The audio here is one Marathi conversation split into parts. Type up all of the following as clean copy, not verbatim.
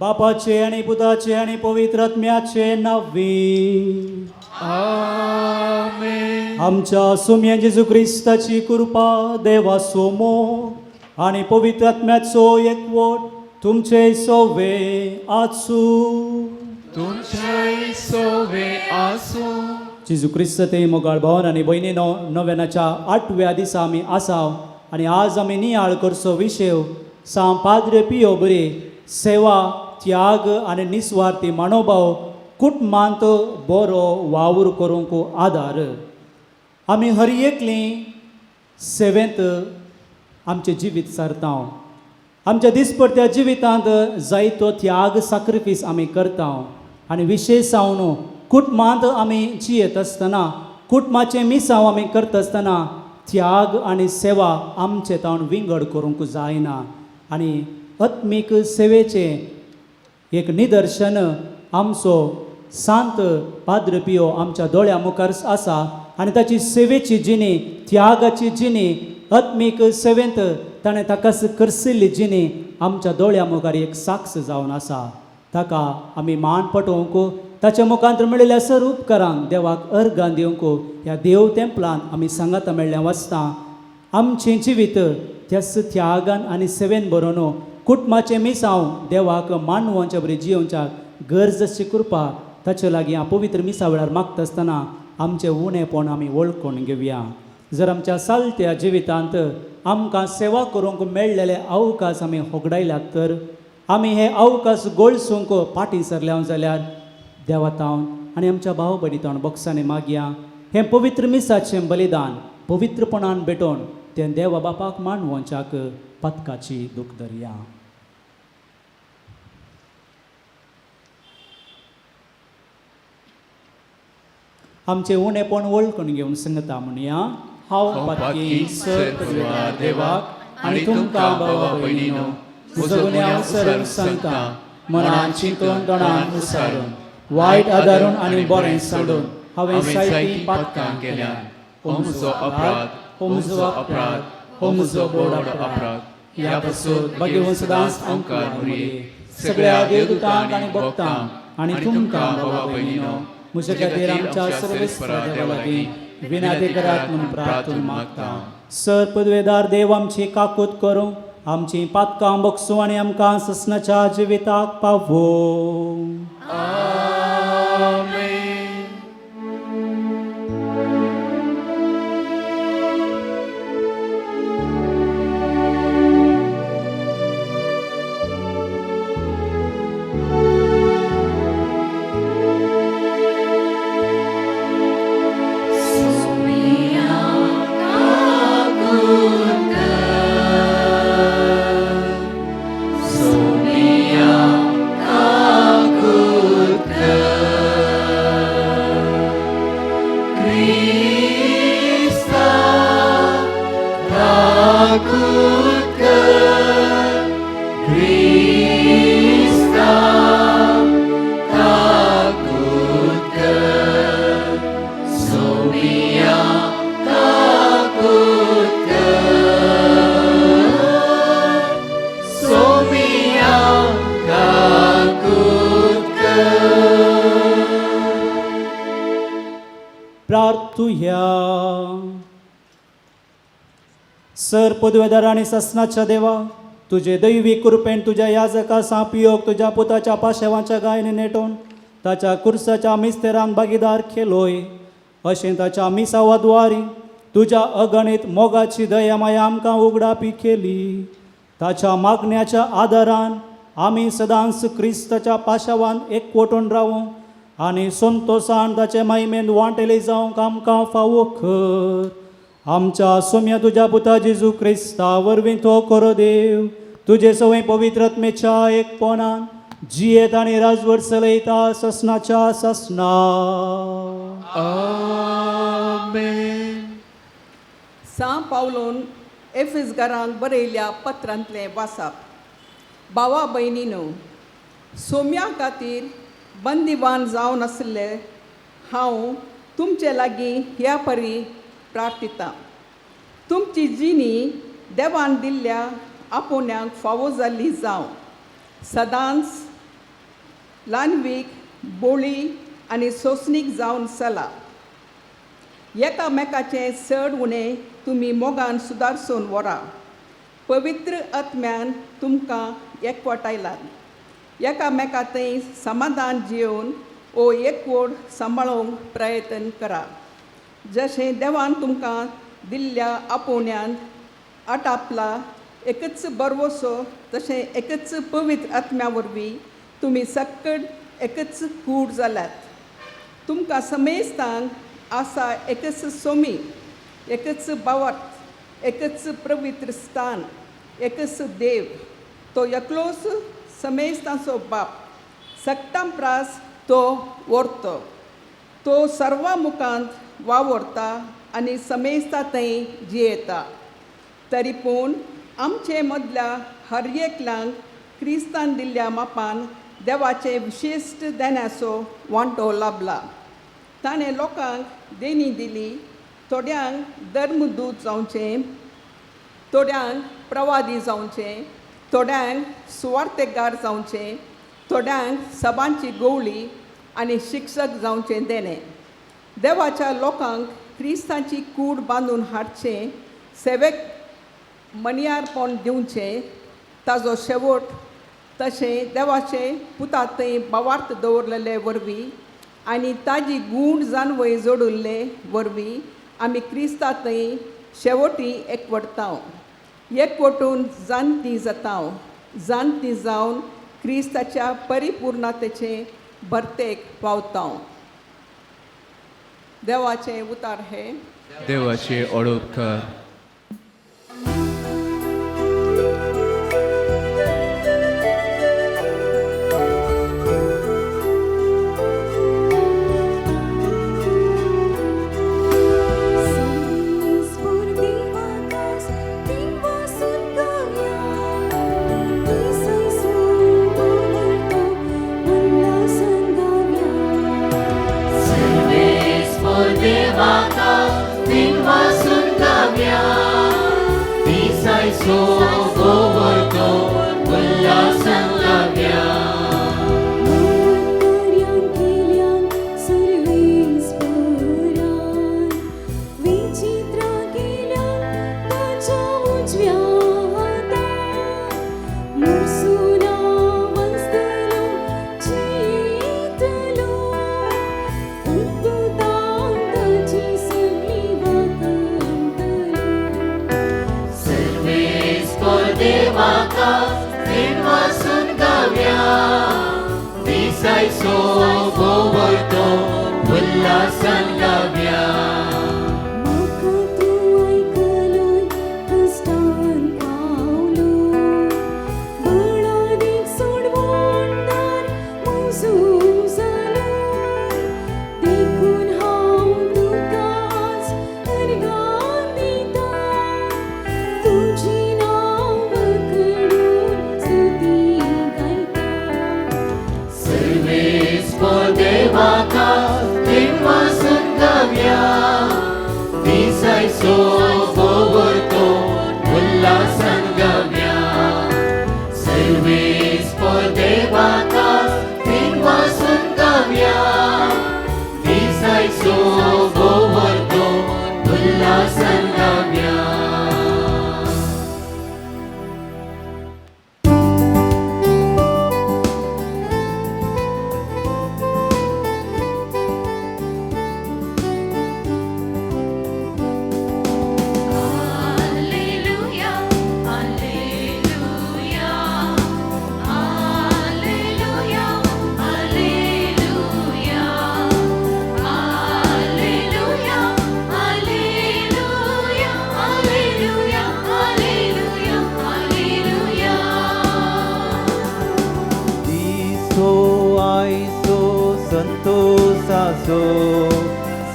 बापाचे आणि पुताचे आणि पवित्र आत्म्याचे नावे आमेन. आमच्या सोम्या जेजू ख्रिस्ताची कृपा देवा सोमो आणि पवित्र आत्म्याचो एकवट तुमचे सोवे आसू तुमचे सोवे आसू. जेजू ख्रिस्त ते मोगाळ भावन आणि भयणीनो नव्यानाच्या 8व्या दिसा आमी आसाव आणि आज आमी नियाळ करचो विशय सांव पाद्रे पियो बरे सेवा त्याग आणि निस्वार्थी मनोभाव कुटुंबांत बरो वावर करूंक आदार. आमी हर एकली सेवेंत आमचें जिवीत सारता. आमच्या दिसपट्ट्या जिवितांत जायतो त्याग सॅक्रिफायस आमी करता आनी विशेश जावन कुटुंबांत आमी जियेत आसतना कुटुंबाचें मिसांव आमी करता आसतना त्याग आनी सेवा आमचे तावन विंगड करूंक जायना. आनी आत्मीक सेवेचें एक निदर्शन आमचो सांत पाद्र पियो आमच्या दोळ्या मुखार आसा आनी ताची सेवेची जिणी त्यागाची जिणी आत्मीक सेवेंत ताणें ताका करसिल्ली जिणी आमच्या दोळ्या मुखार एक साक्ष जावन आसा. ताका आमी मान पटोवंक ताच्या मुखांत मेळिल्ल्या सर उपकारांक देवाक अर्गां दिवंक ह्या देव तेंपलांत आमी सांगाता मेळ्ळें वाचता. आमचें जिवीत त्याच त्यागान आनी सेवेन बरोवन कुटुंबाचें मिसांव देवाक मानवांच्या बरी जियोवच्या गरजेची कृपा ताचे लागीं हांव पवित्र मिसा वेळार मागता आसतना आमचें उणेपण आमी वळखून घेवया. जर आमच्या सालत्या जिवितांत आमकां सेवा करूंक मेळलेले अवकाश आमी होगडायल्यात तर आमी हे अवकाश गोळसूंक पाटी सरल्या जाल्यार देवातावन आनी आमच्या भाव भयणीतावन बक्षांनी मागया हें पवित्र मिसाचें बलिदान पवित्रपणान भेटोवन तें देवा बापाक मानवच्याक पदकाची दूख धरया. आमचे उणेपण वळखून घेवन सांगता म्हणया हांव पदकी सर देवाक आनी तुमकां भावा भयणीनो म्हजो गुन्यांव सरळ सांगता मनान चिंतून तोंडान विचारून वायट आदारून आनी बरें सांडून हांवें जायतीं पातकां केल्यात. हो म्हजो अपराध, हो म्हजो अपराध, हो म्हजो बोड अपराध. ह्या पासून भगवंत सदांच आमकां मुरये सगळ्या देवदूतांक आनी भक्तांक आनी तुमकां भावा भयणीनो म्हजे खातीर आमच्या सर्वेस्परा देवा लागीं विनंती करात म्हणून प्रार्थना मागता. सर पदवेदार देव आमची काकूत करूं आमची पातकां बक्षू आनी आमकां ससनाच्या जिविताक पावो. आमेन. प्रार्थुया. सर पदवेदार आणि ससनाच्या देवा, तुझे दैवी कृपेन तुझ्या याजका सापियोग तुझ्या पुताच्या पाशेवांच्या गायने नेटोवन ताच्या कुर्साच्या मिस्तेरान भागीदार केलोय. अशें ताच्या मिसावाद्वारी तुझ्या अगणित मोगाची दया माया आमकां उगडापी केली. ताच्या मागण्याच्या आदारान आमी सदांच क्रिस्ताच्या पाशावान एकवटून रावूं आनी संतोषान ताचे महिमेन वांटेले जावंक आमकां फावो कर. आमच्या सोम्या तुझ्या पुता जेजू क्रिस्ता वरवीं तो करो देव, तुझे सवय पवित्रत्मेच्या एकपणान जियेत आनी राजवर चलयता ससनाच्या ससना. Amen. सा पावलोन एफिसकारांक बरयल्या पत्रांतलें वाचप. भावा भयणीनो, सोम्या खातीर बंदिवान जावन आसले हांव तुमचे लागीं ह्या परी प्रार्थिता. तुमची जिणी देवान दिल्ल्या आपोवण्यांक फावो जाल्ली जावं. सदांच ल्हानवीक, बोळी आनी सोंसणीक जावन चला. एकामेकाचें चड उणें तुमी मोगान सुदारसून व्हरा. पवित्र आत्म्यान तुमकां एकवटायलात. एकामेकांतय समाधान जियोवन ओ एकवट सांबाळूंक प्रयत्न करा. जशें देवान तुमकां दिल्ल्या आपोवण्यांत आटापला एकच बरवसो, तशें एकच पवित्र आत्म्या वरवीं तुमी सक्कड एकच कूड जाल्यात. तुमकां समेस्तांक आसा एकच सोमी, एकच भावार्थ, एकच पवित्र स्थान, एकच देव. तो एकलोच समेस्तांचो बाप. सक्तां प्रास तो व्हरतो. तो सर्वा मुखांत वावरता आनी समेस्ता थंय जियेता. तरी पूण आमचे मदल्या हर एकल्यांक क्रिस्तान दिल्ल्या मापान देवाचे विशेश्ट देण्याचो वांटो लाभला. ताणें लोकांक देणी दिली. थोड्यांक धर्मदूत जावचें, थोड्यांक प्रवादी जावचें, थोड्यांक सुवार्थेकार जावचें, थोड्यांक सभांची गवळी आनी शिक्षक जावचें देणें. देवाच्या लोकांक क्रिस्तांची कूड बांदून हाडचें, सेवेक मणयारपण दिवचें, ताजो शेवट तशें देवाचे पुता थंय भावार्थ दवरलेले वरवीं आनी ताजी गूण जानवय जोडिल्ले वरवीं आमी क्रिस्ता थंय शेवटी एकवटता. एकवटून जाणटी जाता. जाणटी जावन क्रिस्ताच्या परिपूर्णतेचे भरतेक पावता. देवाचे उतार हे. देवाचे ओळख कर. So go संतोषाचो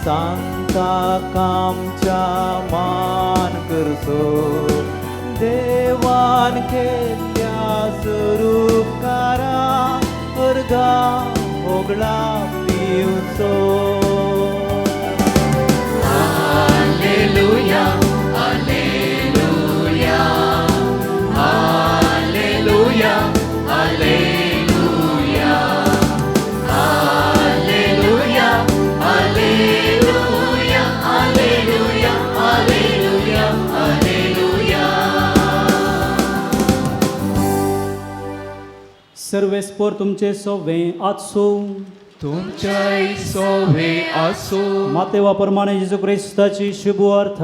सांगता कामच्या मान करचो देवान केल्ल्या स्वरूपकारा अर्धा होगळा पिवचो Alleluia, Alleluia, Alleluia, Alleluia, Alleluia, Alleluia, Alleluia, Alleluia, Alleluia. सर्वेस्पोर तुमचे सोवे आजसो तुमच्याय सोवे असो मातेवा प्रमाणे जेजू ख्रिस्ताची शुभ अर्थ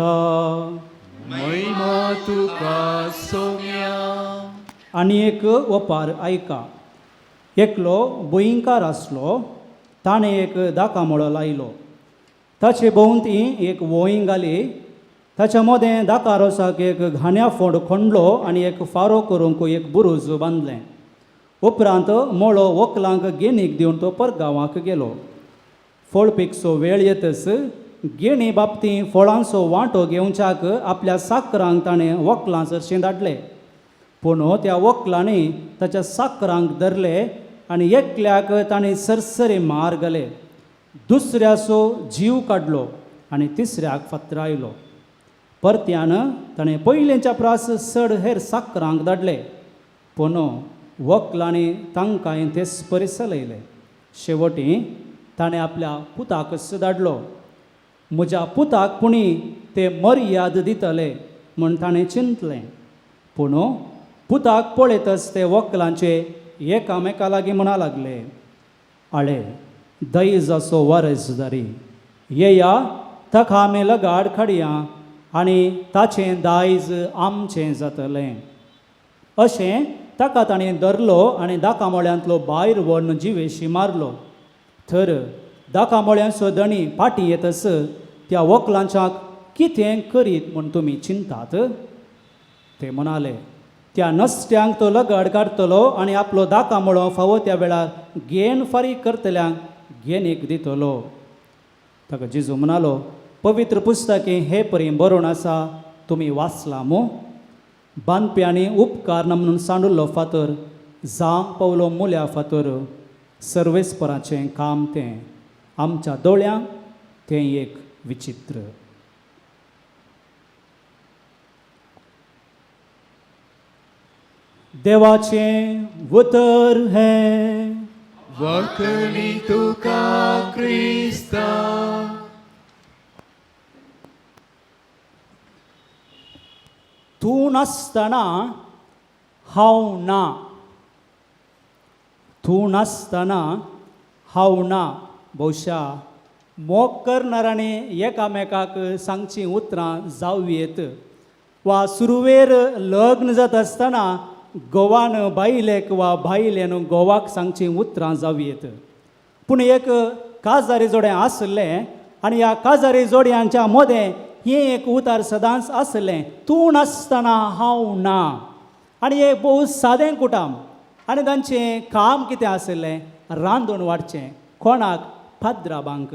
महिमा तुका सोम्या. आनी एक वपार ऐका एकलो भोंयकार आसलो ताणें एक दाकामळो लायलो ताचे भोंवती एक वोंय घाली ताच्या मदें दाका रोसाक एक घाण्या फोंड खणलो आनी एक फारो करूंक एक बुरूज बांदलें उपरांत मोळो व्हंकलांक गेणीक दिवन तो परगांवांक गेलो फळ पिकचो वेळ येतच गेणी बाबतीं फळांचो वांटो घेवच्याक आपल्या साकरांक ताणें व्हंकलां चडशें धाडलें पूण त्या व्हंकलांनी ताच्या साकरांक धरले आनी एकल्याक ताणें सरसरी मार घाले दुसऱ्याचो जीव काडलो आनी तिसऱ्याक फातरायलो परत्यान ताणें पयलींच्या प्रास चड हेर साकरांक धाडले पूण व्हंकलांनी तांकांय तेच परीस चलयले शेवटी ताणें आपल्या पुताकच धाडलो म्हज्या पुताक पुणी ते मर्याद दितले म्हूण ताणें चिंतलें पूण पुताक पळयतच ते व्हंकलांचे एकामेका लागीं म्हणा लागले आळे दयज असो वारसदारी येया ताका आमी लगाड काडया आनी ताचें दायज आमचें जातलें अशें ताका ताणें धरलो आनी दाकामोळ्यांतलो भायर व्हरून जिवेशी मारलो तर दाकामोळ्यांचो धणी फाटीं येतस त्या व्हंकलांच्याक कितें करीत म्हूण तुमी चिंतात ते म्हणाले त्या नसत्यांक तो लगाड काडटलो आनी आपलो दाकामोळो फावो त्या वेळार घेन फारीक करतल्यांक घेणीक दितलो ताका जेजू म्हणालो पवित्र पुस्तकें हे परी बरोवन आसा तुमी वाचला मू बांदप्यांनी उपकार ना म्हणून सांडुल्लो फातर जावंक पावलो मुल्या फातर सर्वेस्पराचें काम तें आमच्या दोळ्यांक तें एक विचित्र देवाचें उतर हें वखली तुका क्रिस्ता तूं नासतना हांव ना तूं नासतना हांव ना भोवशा मोग करणाऱ्यांनी एकामेकाक सांगचीं उतरां जावं येत वा सुरवेर लग्न जात आसतना घोवान बायलेक वा बायलेन घोवाक सांगचीं उतरां जावं येत पूण एक काजारी जोडें आसलें आनी ह्या काजारी जोडयांच्या मदें हें एक उतार सदांच आसलें तूं नासतना हांव ना आनी हें भोव सादें कुटाम आनी तांचें काम कितें आसलें रांदून वाडचें कोणाक पाद्राबांक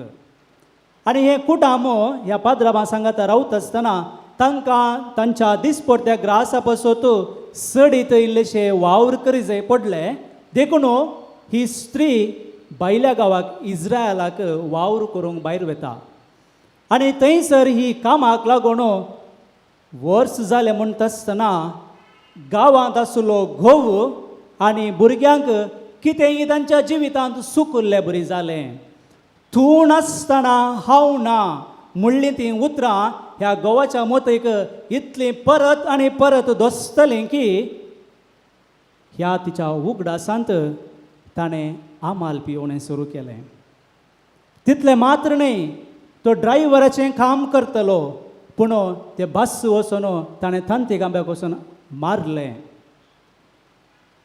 आनी हें कुटाम ह्या पाद्राबां सांगात रावता आसतना तांकां तांच्या दिसपट्ट्या ग्रासा पसत सडीत इल्लेशे वावर करी जाय पडले देखून ही स्त्री भायल्या गांवाक इज्रायलाक वावर करूंक भायर वता आनी थंयसर ही कामाक लागून वर्स जालें म्हणटा आसतना गांवांत आसलो घोव आनी भुरग्यांक कितेंय तांच्या जिवितांत सूख उरलें बरी जालें तूं नासतना हांव ना म्हणलीं तीं उतरां ह्या घोवाच्या मोतयक इतलीं परत आनी परत दोस्तलीं की ह्या तिच्या उगडासांत ताणें आमाल पिवणें सुरू केलें तितलें मात्र न्ही तो ड्रायव्हराचें काम करतलो पूण ते बस वचून ताणें थांती गांब्याक वचून मारलें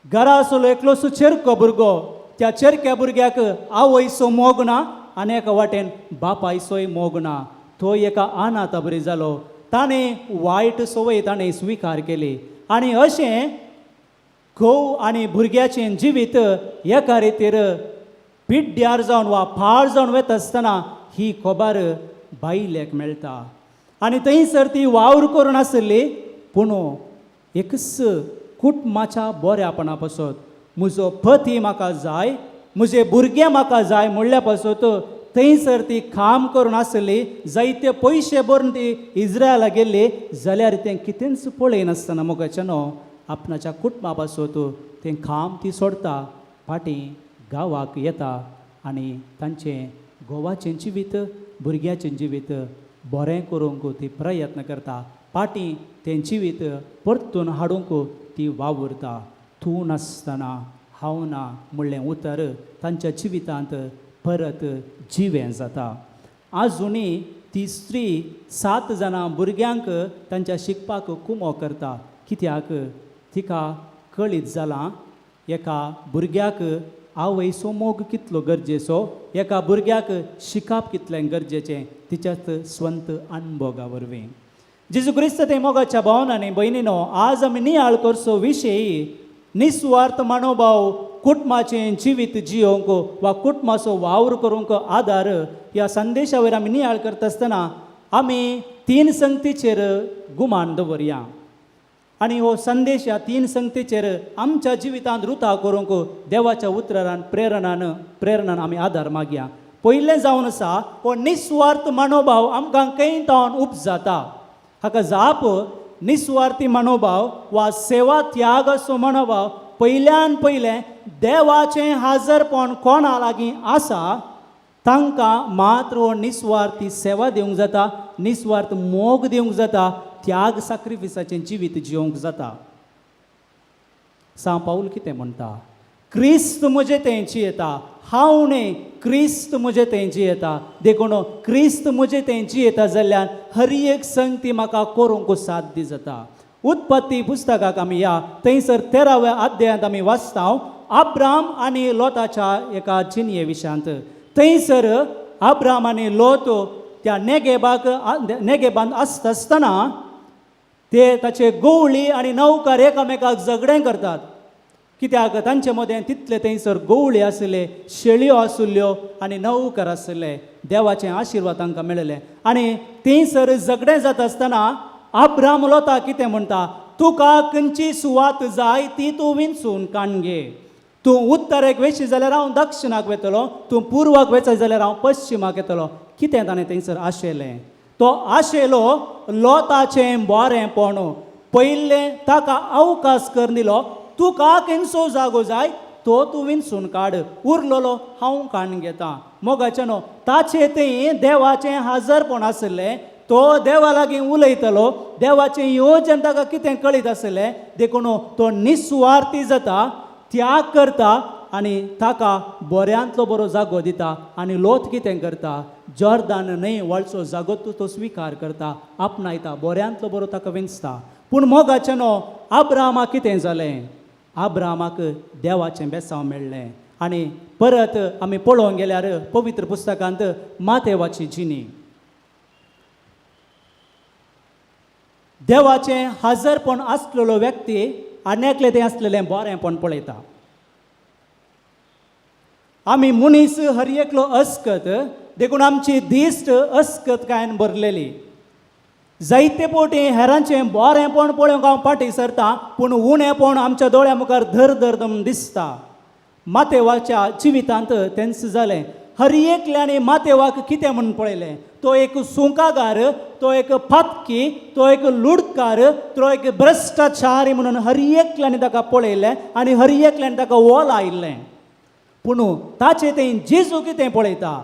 घरा आसलो एकलोसो चेरको भुरगो त्या चेरक्या भुरग्याक आवयचो मोग ना आनी एका वाटेन बापायचोय मोग ना तो एका अनाथ बरी जालो ताणें वायट सवय ताणें स्विकार केली आनी अशें घोव आनी भुरग्याचें जिवीत एका रितीर पिड्ड्यार जावन वा फाळ जावन वता आसतना ही खोबार बायलेक मेळटा आनी थंयसर ती वावर करून आसली पूण एकच कुटुंबाच्या बऱ्यापणा पासत म्हजो पती म्हाका जाय म्हजे भुरगे म्हाका जाय म्हणल्या पासत थंयसर ती काम करून आसली जायते पयशे भरून ती इज्रायला गेल्ली जाल्यार तें कितेंच पळयनासतना मोगाच्यानो आपणाच्या कुटुंबा पासत तें काम ती सोडता फाटीं गांवाक येता आनी तांचें घोवाचें जिवीत भुरग्याचें जिवीत बरें करूंक ती प्रयत्न करता फाटीं तें जिवीत परतून हाडूंक ती वावुरता तूं नासतना हांव ना म्हणलें उतर तांच्या जिवितांत परत जिवें जाता आजुनी ती स्त्री 7 जाणां भुरग्यांक तांच्या शिकपाक कुमो करता कित्याक तिका कळीत जालां एका भुरग्याक आवयचो मोग कितलो गरजेचो एका भुरग्याक शिकप कितलें गरजेचें तिच्यात स्वंत अणभवा वरवीं जेजू क्रिस्त ते मोगाच्या भावनांनी भयणीनो आज आमी नियाळ करचो विशयी निस्वार्थ मनोभाव कुटुंबाचें जिवीत जियोंक वा कुटुंबाचो वावर करूंक आदार ह्या संदेशा वयर आमी नियाळ करता आसतना आमी 3 संगतीचेर गुमान दवरया आनी हो संदेश ह्या 3 संगतीचेर आमच्या जिवितांत रुता करूंक देवाच्या उतरान प्रेरणान आमी आदार मागया पयलें जावन आसा हो निस्वार्थ मनोभाव आमकां कैतावन उपजाता हाका जाप निस्वार्थी मनोभाव वा सेवा त्यागाचो मनोभाव पयल्यान पयलें देवाचें हाजरपण कोणा लागीं आसा तांकां मात्र हो निस्वार्थी सेवा दिवंक जाता निस्वार्थ मोग दिवंक जाता त्याग सॅक्रिफिसाचें जिवीत जिवंक जाता सांव पाऊल कितें म्हणटा क्रिस्त म्हजे तेंची येता हांव न्ही क्रिस्त म्हजे तेंची येता देखून क्रिस्त म्हजे तेंची येता जाल्यार हर एक संगती म्हाका करूंक साध्य जाता उत्पत्ती पुस्तकाक आमी या थंयसर 13व्या अध्यायांत आमी वाचता अब्राम आनी लोताच्या एका जिणये विशयांत थंयसर अब्राम आनी लोत त्या नेगेबांत आसता आसतना ते ताचे गवळी आनी नौकार एकामेकाक झगडें करतात कित्याक तांचे मदें तितले थंयसर गवळी आसले शेळयो आसल्यो आनी नौकर आसले देवाचें आशिर्वाद तांकां मेळिल्लें आनी थंयसर झगडें जाता आसतना अब्राम लोता कितें म्हणटा तुका खंयची सुवात जाय ती तूं विंचून काण घे तूं उत्तरेक वयशी जाल्यार हांव दक्षिणाक वेतलो तूं पुर्वाक वचत जाल्यार हांव पश्चिमाक येतलो कितें ताणें थंयसर आशेलें तो आशेलो लोताचें बरेंपण पयलें ताका अवकाश कर दिलो तुका खंयचो जागो जाय तो तूं विंचून काड उरलोलो हांव काण घेता मोगाच्यानो ताचे थंय देवाचें हाजरपण आसलें तो देवा लागीं उलयतलो देवाचें येवजन ताका कितें कळीत आसलें देखून तो निस्वार्थी जाता त्याग करता आनी ताका बऱ्यांतलो बरो जागो दिता आनी लोत कितें करता जॉर्दान न्हय वळचो जागो तो स्विकार करता आपणायता बऱ्यांतलो बरो ताका विंचता पूण मोगाच्यानो अब्रामाक कितें जालें अब्रामाक देवाचें बेसांव मेळ्ळें आनी परत आमी पळोवंक गेल्यार पवित्र पुस्तकांत मातेवाची जिणी देवाचें हाजरपण आसलेलो व्यक्ती आनेकलें तें आसलेलें बरेंपण पळयता आमी मनीस हर एकलो अस्कत देखून आमची दिश्ट अस्कतकायेन भरलेली जायते फावटी हेरांचें बरेंपण पळोवंक हांव फाटीं सरता पूण उणेपण आमच्या दोळ्या मुखार धर दिसता मातेवाच्या जिवितांत तेंच जालें हर एकल्यानी मातेवाक कितें म्हूण पळयलें तो एक सुंकागार तो एक फातकी तो एक लुडकार तो एक भ्रश्टाचारी म्हणून हर एकल्यानी ताका पळयलें आनी हर एकल्यानी ताका वोल आयिल्लें पूण ताचे थंय जेजू कितें पळयता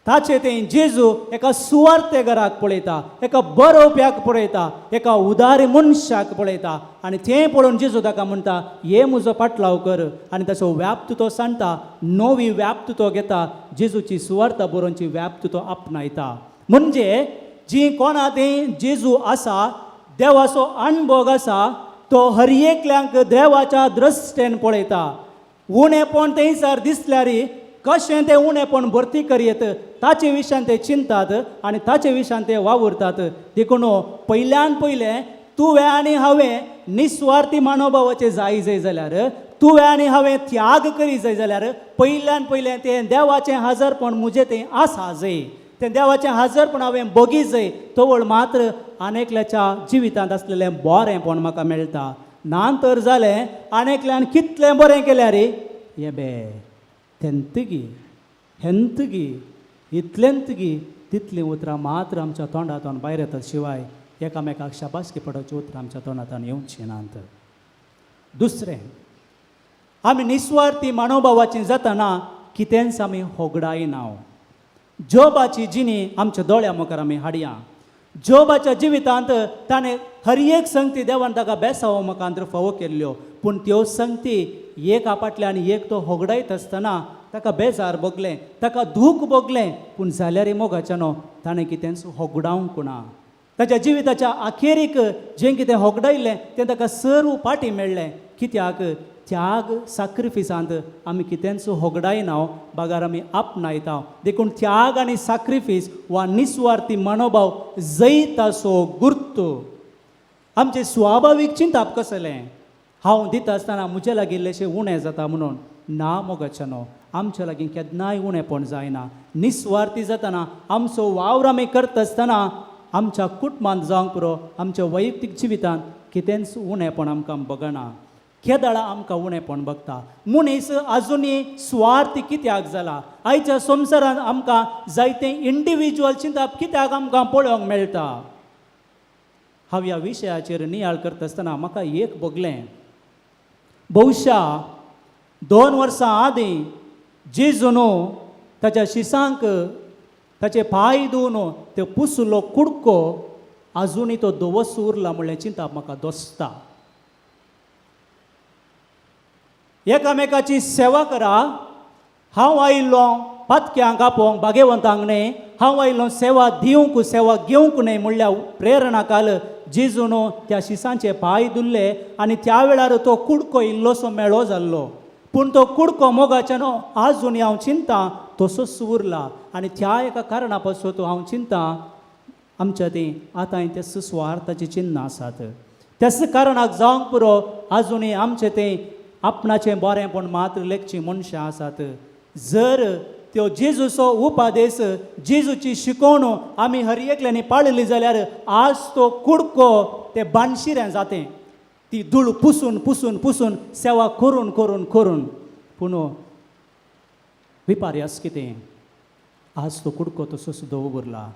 ताचे थंय जेजू एका सुवार्थेगाराक पळयता एका बरोवप्याक पळयता एका उदारी मनशाक पळयता आनी तें पळोवन जेजू ताका म्हणटा हे म्हजो पाटलाव कर आनी ताचो व्याप्त तो सांडटा नवी व्याप्त तो घेता जेजूची सुवार्थ बरोवची व्याप्त तो आपणायता म्हणजे जी कोणा थंय जेजू आसा देवाचो अणभव आसा तो हर एकल्यांक देवाच्या दृश्टेन पळयता उणेपण थंयसर दिसल्यार कशें तें उणेपण भरती करीत ताचे विशयान ते चिंतात आनी ताचे विशयान ते वावुरतात देखून पयल्यान पयलें तुवें आनी हांवें निस्वार्थी मनोभावाचे जाय जाल्यार तुवें आनी हांवें त्याग करी जाय जाल्यार पयल्यान पयलें तें देवाचें हजरपण म्हजें तें आसा जाय. तें देवाचें हजरपण हांवें बगी जाय तवळ मात्र आनेकल्याच्या जिवितांत आसलेलें बरेंपण म्हाका मेळटा. नांतर जालें आनेकल्यान कितलें बरें केलें रे हें बे तेंतगी हेंतगी इतलेंतगी तितलीं उतरां मात्र आमच्या तोंडांतून भायर येतात शिवाय एकामेकाक शाबासकी पडोवची उतरां आमच्या तोंडांतून येवचीं नात. दुसरें, आमी निस्वार्थी मनोभावाचीं जातना कितेंच आमी होगडायना. जोबाची जिणी आमच्या दोळ्या मुखार आमी हाडया. जोबाच्या जिवितांत ताणें हर एक संगती देवान ताका बेसावो मुखांतर फावो केल्ल्यो, पूण त्यो संगती एक आपटल्यान एक तो होगडायत आसतना ताका बेजार भोगलें, ताका दूख भोगलें, पूण जाल्यारय मोगाच्यानो ताणें कितेंच होगडावंक ना. ताच्या जिविताच्या अखेरीक जें कितें होगडायलें तें ताका सर्व पाटी मेळ्ळें. कित्याक त्याग सॅक्रिफिसांत आमी कितेंच होगडायना, बागार आमी आपणायता. देखून त्याग आनी सॅक्रिफीस वा निस्वार्थी मनोभाव जैत असो गुर्त आमचें स्वाभावीक चिंताप कसलें. हांव दिता आसतना म्हजे लागीं इल्लेशें उणें जाता म्हणून ना मोगाच्यानो, आमच्या लागीं केन्नाय उणेंपण जायना. निस्वार्थी जातना आमचो वावर आमी करता आसतना आमच्या कुटुंबांत जावंक पुरो आमच्या वैयक्तीक जिवितांत कितेंच उणेंपण आमकां बगना. केदाळा आमकां उणेंपण बगता. मनीस आजुनी स्वार्थी कित्याक जाला? आयच्या संवसारांत आमकां जायते इंडिविज्युअल चिंतप कित्याक आमकां पळोवंक मेळटा. हांव ह्या विशयाचेर नियाळ करता आसतना म्हाका एक भोगलें. भोवशा 2 वर्सां आदीं जेजून ताच्या शिसांक ताचे पांय धुवन तो पुसलो कुडको आजुनी तो दवस उरला म्हणलें चिंतप म्हाका दोसता. एकामेकाची सेवा करा. हांव आयिल्लो पातक्यांक आपोवंक भाग्यवंतांक न्हय, हांव आयिल्लो सेवा दिवंक सेवा घेवंक न्हय म्हणल्या प्रेरणा काल जेजून त्या शिसांचे पांय धुल्ले आनी त्या वेळार तो कुडको इल्लोसो मेळो जाल्लो. पूण तो कुडको मोगाच्यानो आजून हांव चिंतां तसोच उरला. आनी त्या एका कारणा पासून हांव चिंतां आमच्या ती आतां तें स्वार्थाची चिन्ह आसात. त्याच कारणाक जावंक पुरो आजुनूय आमचें तें आपणाचें बरेंपण मात्र लेखची मनशां आसात. जर त्यो जेजूचो उपादेश जेजूची शिकोवण आमी हर एकल्यानी पाळली जाल्यार आज तो कुडको तें बाणशिरें जातें. ती धूळ पुसून पुसून पुसून सेवा करून करून करून पूण विपर्यास कितें? आज तो कुडको तसो सुद्दां उरला.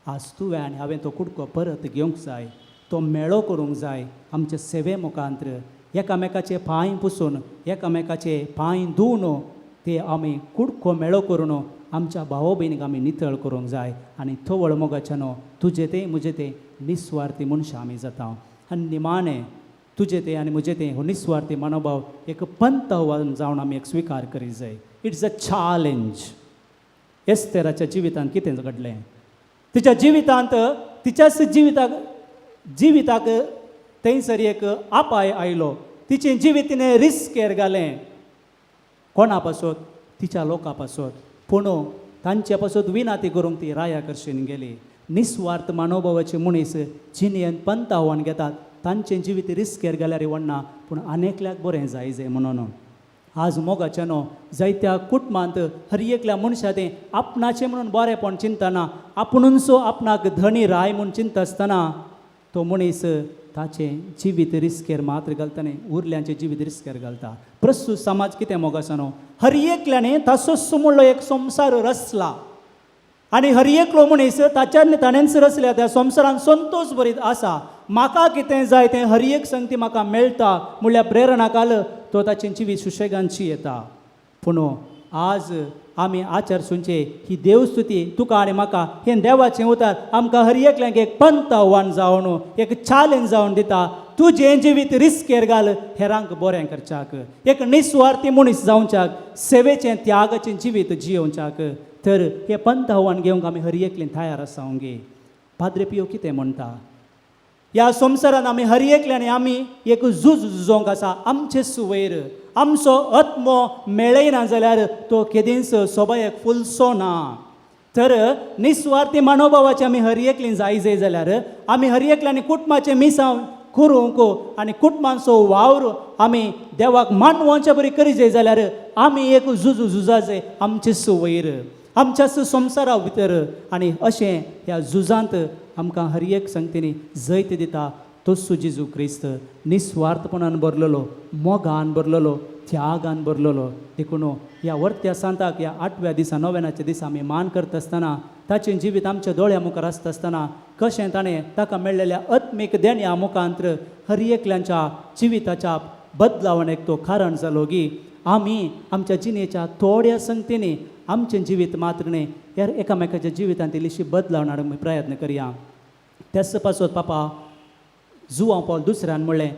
आज तुवें आनी हांवें तो कुडको परत घेवंक जाय, तो मेळो करूंक जाय. आमचे सेवे मुखांतर एकामेकाचे पांय पुसून एकामेकाचे पांय धुवन ते आमी कुडको मेळो करून आमच्या भाव भयणीक आमी नितळ करूंक जाय. आनी थोवळ मोगाच्यानो तुजें तें म्हजें तें निस्वार्थी मनशां आमी जाता. आनी निमाणें तुजें तें आनी म्हजें तें हो निस्वार्थी मनोभाव एक पंत जावन आमी एक स्विकार करीत जाय. It's a challenge. एस्तेराच्या जिवितांत कितें घडलें? तिच्या जिवितांत तिच्याच जिविताक थंयसर एक आपाय आयलो. तिचें जिवीत तिणें रिस्केर घालें. कोणा पासून? तिच्या लोकां पासून. पूण तांचे पासून विनाती करूंक ती राया करशीन गेली. निस्वार्थ मनोभावाचे मनीस जिणेंत पंत आव्हान घेतात. तांचें जिवीत रिस्केर घाल्यार व्हडना, पूण आनेकल्याक बरें जाय म्हणून. आज मोगाच्यानो जायत्या कुटुंबांत हर एकल्या मनशा तें आपणाचें म्हणून बरेंपण चिंतना आपुणूच आपणाक धनी राय म्हूण चिंता आसतना तो मनीस ताचें जिवीत रिस्केर मात्र घालता न्ही, उरल्यांचें जिवीत रिस्केर घालता. प्रस्तूत समाज कितें मोगासानो हर एकल्याने ताचोच म्हणलो एक संवसार रचला आनी हर एकलो मनीस ताच्यान ताणेंच रचल्या त्या संवसारान संतोश भरीत आसा. म्हाका कितें जाय तें हर एक संगती म्हाका मेळटा म्हणल्यार प्रेरणा काल तो ताचें जिवीत सुशेगांची येता. पूण आज आमी आचारसूंचे ही देवस्तुती तुका आनी म्हाका हें देवाचें उतार आमकां हर एकल्यांक एक पंत आव्हान जावन एक चॅलेंज जावन दिता. तुजें जिवीत रिस्केर घाल हेरांक बरें करच्याक, एक निस्वार्थी मनीस जावच्याक, सेवेचें त्यागाचें जिवीत जियोवच्याक. तर हें पंत आव्हान घेवंक आमी हर एकलीं तयार आसांगे. पाद्रे पियो कितें म्हणटा? ह्या संवसारान आमी हर एकल्यानी आमी एक झुजोवंक आसा. आमचे सुवयर आमचो आत्मो मेळयना जाल्यार तो केदींच सोबायेक फुलसो ना. तर निस्वार्थी मनोभावाची आमी हर एकलीं जाय जाल्यार आमी हर एकल्यांनी कुटुंबाचें मिसांव करूंक आनी कुटुंबांचो वावर आमी देवाक मानवांच्या बरी करी जाय जाल्यार आमी एक झुजा जाय आमचेच वयर आमच्याच संवसारा भितर आनी अशें ह्या झुजांत आमकां हर एक संगतीनी जैत दिता तोच जेजू क्रिस्त निस्वार्थपणान भरलेलो मोगान भरलेलो त्यागान भरलेलो देखून ह्या वर्त्या सांताक ह्या 8व्या दिसा 9वेनाच्या दिसा आमी मान करता आसतना ताचें जिवीत आमच्या दोळ्या मुखार आसता आसतना कशें ताणें ताका मेळिल्ल्या आत्मीक देण्या मुखांत्र हर एकल्यांच्या जिविताच्या बदलावणेक तो कारण जालो की आमी आमच्या जिणेच्या थोड्या संगतींनी आमचें जिवीत मात्र न्ही ह्या एकामेकाच्या जिवितांत इल्लीशी बदलावण हाडूंक प्रयत्न करया तेच पासत पापा जुआंव पॉल दुसऱ्यान म्हणलें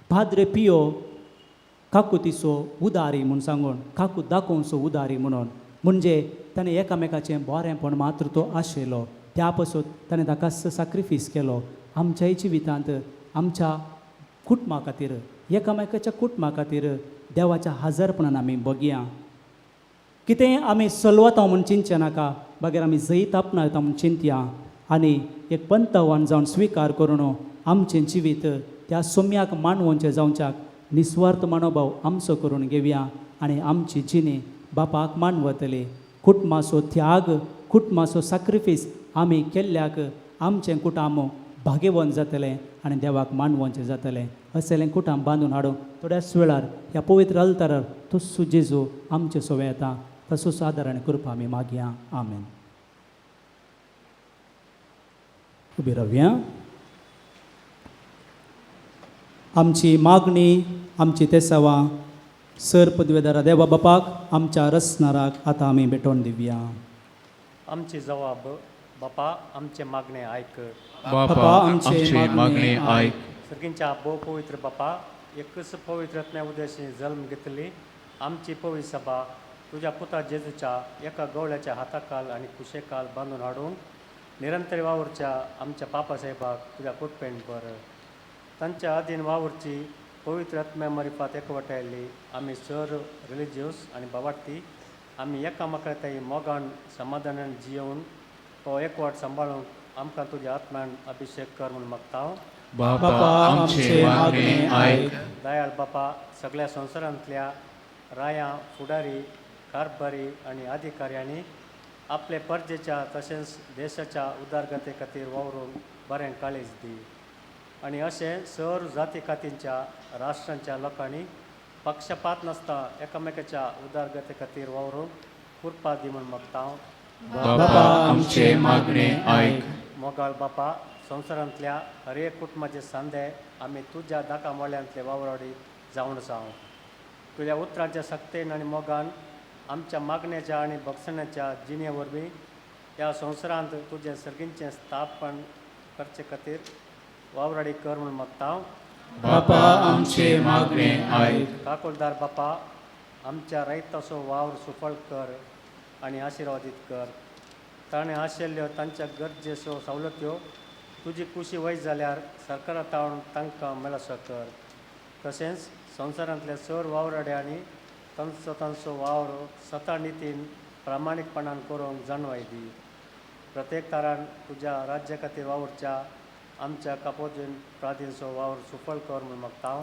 पाद्रे पियो काकुतीचो उदारी म्हूण सांगून काकूत दाखोवचो उदारी म्हणून म्हणजे ताणें एकामेकाचें बरेंपण मात्र तो आशिल्लो त्या पासून ताणें ताका सॅक्रिफायस केलो आमच्याय जिवितांत आमच्या कुटुंबा खातीर एकामेकाच्या कुटुंबा खातीर देवाच्या हजरपणान आमी बगया कितें आमी चलवता म्हूण चिंतचें नाका बागेर आमी जैत आपणायता म्हूण चिंतया आनी एक पंतवान जावन स्विकार करून आमचें जिवीत त्या सोम्याक मानवोवचें जावच्याक निस्वार्थ मनोभाव आमचो करून घेवया आनी आमची जिणे बापाक मानवतले कुटुंबाचो त्याग कुटुंबाचो सॅक्रिफायस आमी केल्ल्याक आमचें कुटुंब भाग्यवान जातलें आनी देवाक मानवोवचें जातलें असलें कुटुंब बांदून हाडून थोड्याच वेळार ह्या पवित्र अल्तारार तो जेजू आमचे सोवे येता तसो आदार आनी कृपा आमी मागया आमेन उबी रावया आमची मागणी आमची तेसावा सर पदवेदारा देवा बापाक आमच्या रसनाराक आतां आमी भेटोवन दिवया आमचे जवाब बापा आमचे मागणे आयक बापा आमचे मागणे आयक सर्गींच्या भोव पवित्र बापा एकच पवित्रत्म्या उद्देशी जल्म घेतली आमची पवित्र सभा तुझ्या पुता जेजूच्या एका गवळ्याच्या हाताखाल आनी कुशेखाल बांदून हाडून निरंतर वावरच्या आमच्या पापा साहेबाक तुझ्या कुटपेंड बर तांच्या अधीन वावरची पवित्र आत्म्या मरिफात एकवटायली आमी सर रिलिजियस आनी बाबार्थी आमी एकामेकांताय मोगान समाधानान जियोवन तो एकवट सांबाळूंक आमकां तुज्या आत्म्यान अभिषेक कर म्हूण मागता बापा आमचे मागणे आयक दयाळ बापा सगळ्या संवसारांतल्या रायां फुडारी कारभारी आनी अधिकाऱ्यांनी आपले परजेच्या तशेंच देशाच्या उदारगते खातीर वावरून बरें काळीज दी आनी अशें सर जाती खातीरच्या राष्ट्रांच्या लोकांनी पक्षपात नासता एकामेकाच्या उदारगते खातीर वावरून कृपा दी म्हूण मागता बापा आमचे मागणे आयक मोगाळ बापा संवसारांतल्या हर एक कुटुंबाचे सांदे आमी तुज्या दाका मोळ्यांतले वावराडी जावन आसात तुज्या उतरांच्या सक्तेन आनी मोगान आमच्या मागण्याच्या आनी भक्षणाच्या जिणे वरवीं ह्या संवसारांत तुजें सर्गींचें स्थापन करचे खातीर वावराडी कर म्हूण मागता बापा आमचे मागणे आयक काकुलदार बापा आमच्या रैताचो वावर सुफळ कर आनी आशिर्वादीत कर ताणें आशिल्ल्यो तांच्या गरजेच्यो सवलत्यो तुजी खुशी वयत जाल्यार सरकारांतावन तांकां मेळसो कर तशेंच संवसारांतल्या सर वावराड्यांनी तांचो वावर स्वता नितीन प्रामाणीकपणान करूंक जाणवाय दी प्रत्येक तरान तुज्या राज्या खातीर वावरच्या आमच्या कापोजीन प्रादींचो वावर सुफळ कर म्हूण मागता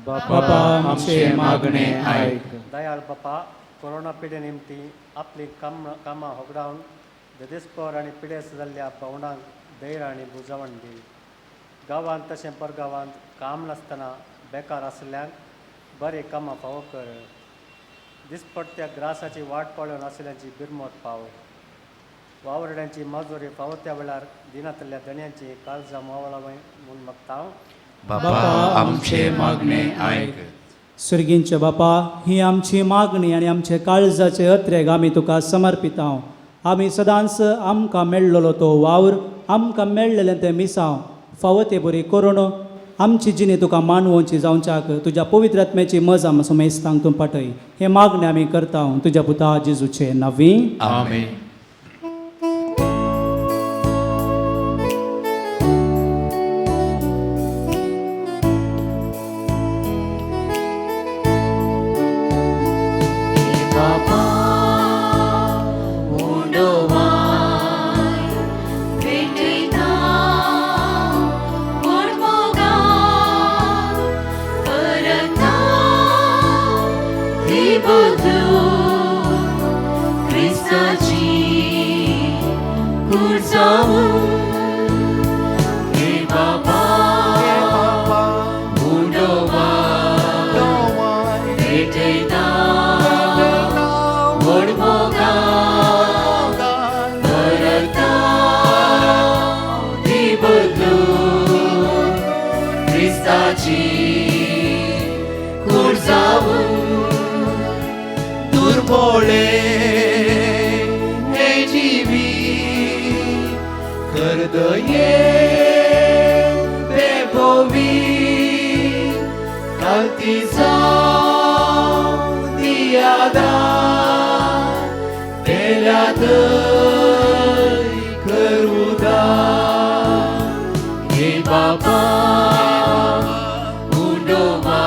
बापा आमचे मागणे आयक दयाळ बापा कोरोना पिडे निमती आपली कामां होगडावन देदेस्पर आनी पिडेस जाल्ल्या भावंडांक धैर्य आनी बुजावण दी गांवांत तशें परगांवांत काम नासतना बेकार आसल्यांक बरें कामां फावो कर दिसपट्ट्या ग्रासाची वाट पळोवन आसल्यांची बिरमत पाव वावरड्यांची मजुरी फावो त्या वेळार दिनांतल्या दण्यांची काळजां मोवळावय म्हूण मागता बापा आमचे मागणे आयक सर्गींचे बापा ही आमची मागणी आनी आमचे काळजाचे अत्रेग आमी तुका समर्पिता आमी सदांच आमकां मेळ्ळलो तो वावर आमकां मेळ्ळेलें तें मिसांव फावो ते बरी करून आमची जिणे तुका मानवोवची जावच्याक तुज्या पवित्र आत्म्याची मज आमचो मेस्तांक तूं पाठय हे मागणे आमी करता तुज्या पुता जेजूचे नांवी आमेन Moga क्रिस्ताची कूड जाऊं हे बाबा उडोवा भेटयता व्हड मोगान परता ती बदलून क्रिस्ताची कूड जाऊं दुर्बळे हे जिवी करदये बेभोवी कालती जावं दियादा तेल्यात करुदा हे बाबा उडोवा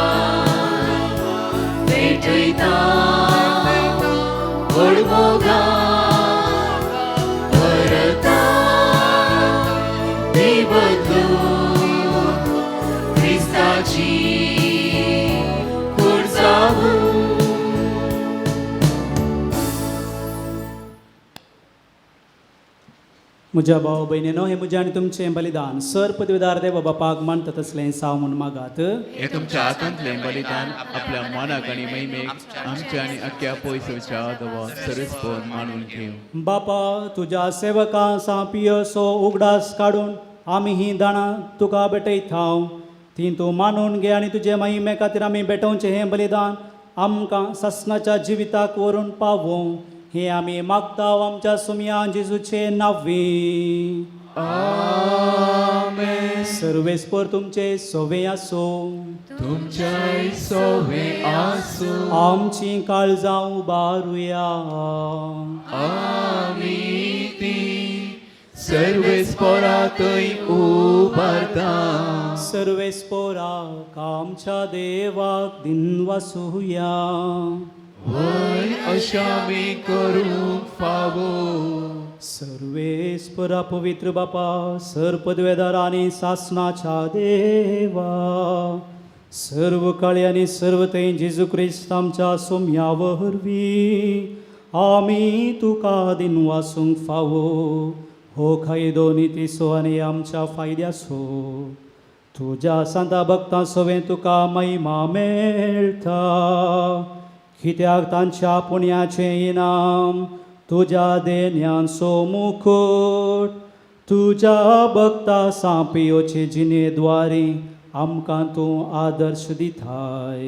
भेटयता व्हड मोगान परता ती बदलून क्रिस्ताची कूड जाऊं म्हज्या भाव भयणीनो हे म्हजें आनी तुमचें बलिदान सर पदवीदार देव बापाक मानता तसलें साव म्हूण मागात. हे तुमच्या हातांतलें बलिदान आपल्या मनाक आनी महिमेक आमच्या आनी अख्ख्या पयसच्या दवा सर्वस्पोर मानून घेव. बापा तुज्या सेवकां पियसो उगडास काडून आमी ही दाणां तुका भेटयताव ती तूं मानून घे आनी तुजे महिमे खातीर आमी भेटोवचें हें बलिदान आमकां ससनाच्या जिविताक व्हरून पावों हे आमी मागताव आमच्या सुमया जेजूचे नांवी. आमेन. सर्वेस्पर तुमचे सोवे आसो तुमच्या सोवे आसो आमची काळजां उबारुया. आमी ती सर्वेस्पोरांतय उबारता. सर्वेस्पोराक आमच्या देवाक दिन वासुया. वय अशामी करूंक फावो. सर्वेस्परा पवित्र बापा सर पदवेदार आनी सासनाच्या देवा सर्व काळी आनी सर्व थंय जेजू क्रिस्त आमच्या सोम्या वरवीं आमी तुका दिन वासूंक फावो हो खायदो नितीसो आनी आमच्या फायद्यासो तुज्या सांता भक्तां सवें तुका महिमा मेळटा कित्याक तांच्या पुण्याचें इनाम तुज्या देण्यांचो मुकुट तुज्या भक्ता सांपियोचे जिणेद्वारी आमकां तूं आदर्श दिताय.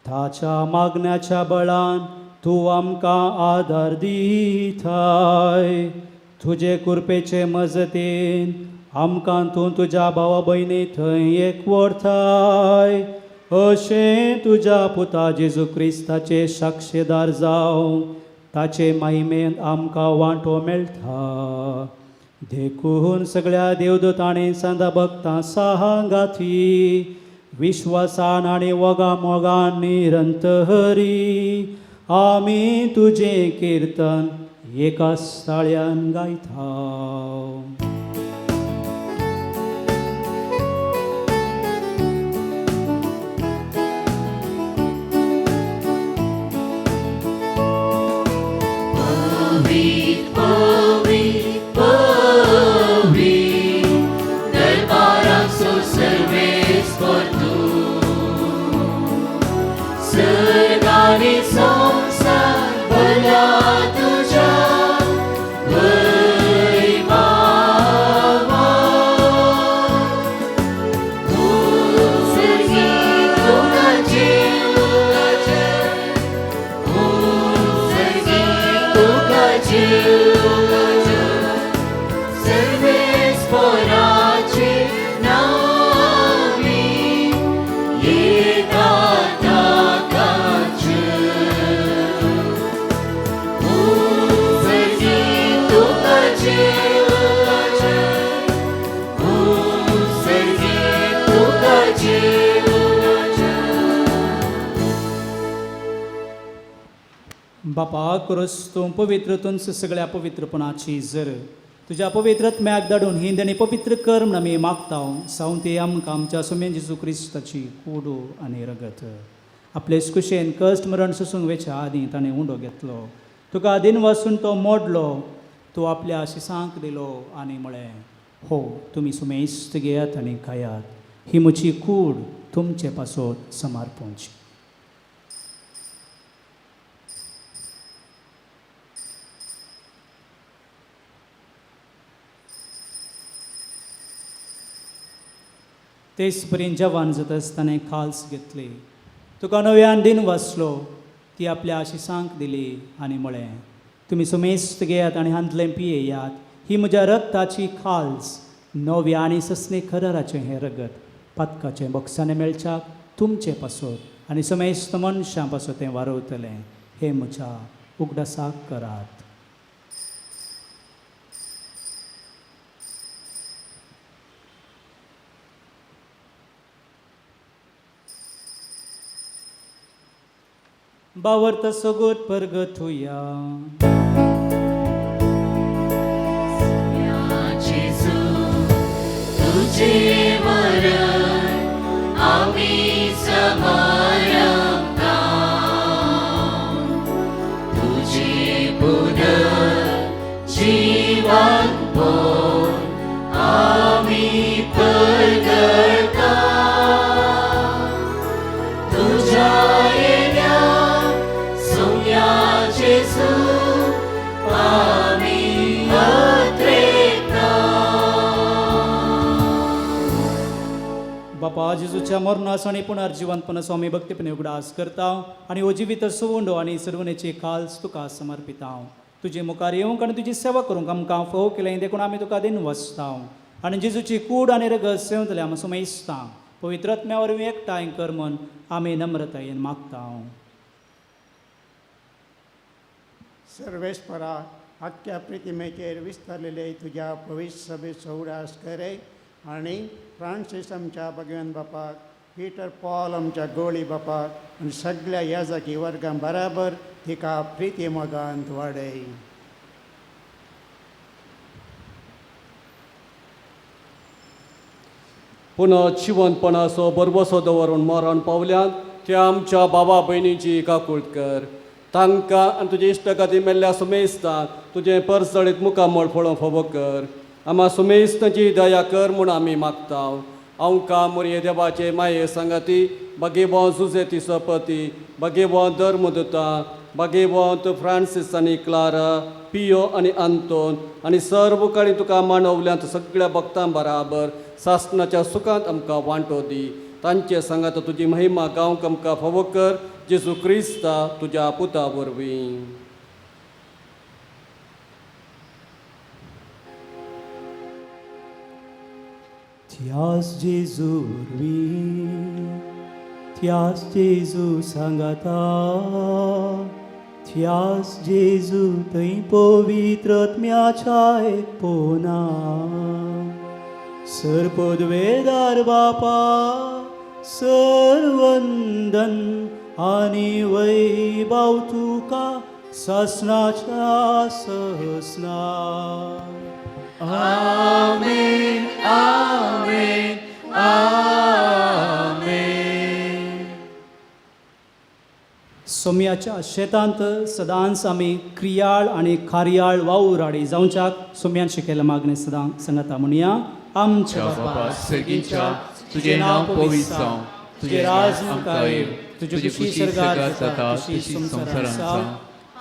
ताच्या मागण्याच्या बळान तूं आमकां आदार दिताय. तुजे कृपेचे मजतीन आमकां तूं तुज्या भावा भयणी थंय एकवटाय. अशें तुज्या पुता जेजू क्रिस्ताचे साक्षीदार जावं ताचे महिमेन आमकां वांटो मेळटा. देखून सगळ्या देवदूतांनी सांदा भक्तां सांगाती विश्वासान आनी वोगा मोगान निरंतरी आमी तुजें किर्तन एकाच ताळ्यान गायता. बापा करोस तूं पवित्रतून सगळ्या पवित्रपणाची जर तुज्या पवित्रत्म्याक धाडून ही देणी पवित्र कर म्हण आमी मागतां सावन ती आमकां आमच्या सुमेन जेजू क्रिस्ताची कूड आनी रगत आपले कुशेन कश्ट मरण सुसूंक वेच्या आदीं ताणें उंडो घेतलो तुका दिन वासून तो मोडलो, तूं आपल्या शिसांक दिलो आनी म्हळें, हो तुमी सुमेस्त घेयात आनी खायात, ही म्हजी कूड तुमचे पासत समर्पणची. तेच पर्यंत जेवण जाता आसतना खाल्स घेतली, तुका नव्यान दिन वाचलो, ती आपल्या शिसांक दिली आनी म्हळें, तुमी सुमेस्त घेयात आनी हांतलें पियेयात, ही म्हज्या रक्ताची खाल्स, नव्या आनी ससणे खराराचें हें रगत, पातकाचें बक्षाने मेळच्याक तुमचे पासत आनी सुमेस्त मनशां पासत तें वारवतलें, हें म्हज्या उगडासाक करात. बावर्त सगोत परगत होया. जेजू तुझे मरण आम्ही समारंभा, तुझे पुनर्जीवन बोल आम्ही परगता, तुझ्या येण्या सोम्या जेजू आम्ही बापा जेजूच्या मरणास आणि पुनर्जीवनपणा स्वामी भक्तीपणे उगडास करता आणि हो जिवीत सोवंडो आणि सर्वनेचे काल्स तुका समर्पिता. तुजे मुखार येवंक आनी तुजी सेवा करूंक आमकां फोव केलें देखून आमी तुका दिन वचता आनी जेजूची कूड आनी रगत सेवतले आमी सुमेस्ता. पवित्र आत्म्या वरवीं एकठांय कर म्हूण आमी नम्रतायेन मागता. सर्वेस्परा आख्या प्रितिमेचेर विस्तारलेले तुझ्या पवित्र सभेचो उडास करे आणि फ्रांसीस आमच्या भगवान बापाक, पीटर पॉल आमच्या गोळी बापाक आणि सगळ्या याजकी वर्गां बराबर तिका प्रिती मोगांत वाडय. पुनः जिवंतपणाचो बरवसो दवरून मरण पावल्यात त्या आमच्या बाबा भयणीची काकूळट कर. तांकां आनी तुजे इश्टगाती मेल्ल्या सुमेस्तांक तुजें परसळीत मुखामळ फळो फोव कर. आम्हा सुमेस्तांची दया कर म्हूण आमी मागता. आमकां मोरये देवाचे माये सांगाती, भगेवंत जुझेती सपती, भगेवंत धर्मदूता, भगेवंत फ्रांसीस आनी क्लारा, पियो आनी आंतोन आनी सर्व काळी तुका मानवल्यांत सगळ्या भक्तां बराबर सासणाच्या सुखांत आमकां वांटो दी. तांचे सांगात तुजी महिमा गावंक आमकां फावो कर. जेजू क्रिस्ता तुज्या पुता वरवीं. त्याच जेजू वरवीं, त्याच जेजू सांगाता, त्याच जेजू थंय पवित्र आत्म्याच्या एकपवना, सर्पद्वेदार बापा सर्वंदन आनी वैभव तुका सासणाच्या सहस्ना. आमेन आमेन आमेन. सोम्याच्या शेतांत सदांच आमी क्रियाळ आनी कार्याळ वावूर आडी जावच्याक सोम्यान शिकयला मागणें सदां सांगाता म्हणया. आमच्या बापा सर्गीच्या तुझे नाव पवित्र जावं, तुझे राज आमकां येव, तुझी खुशी स्वर्गांत जाता तशी संवसारांत जावं.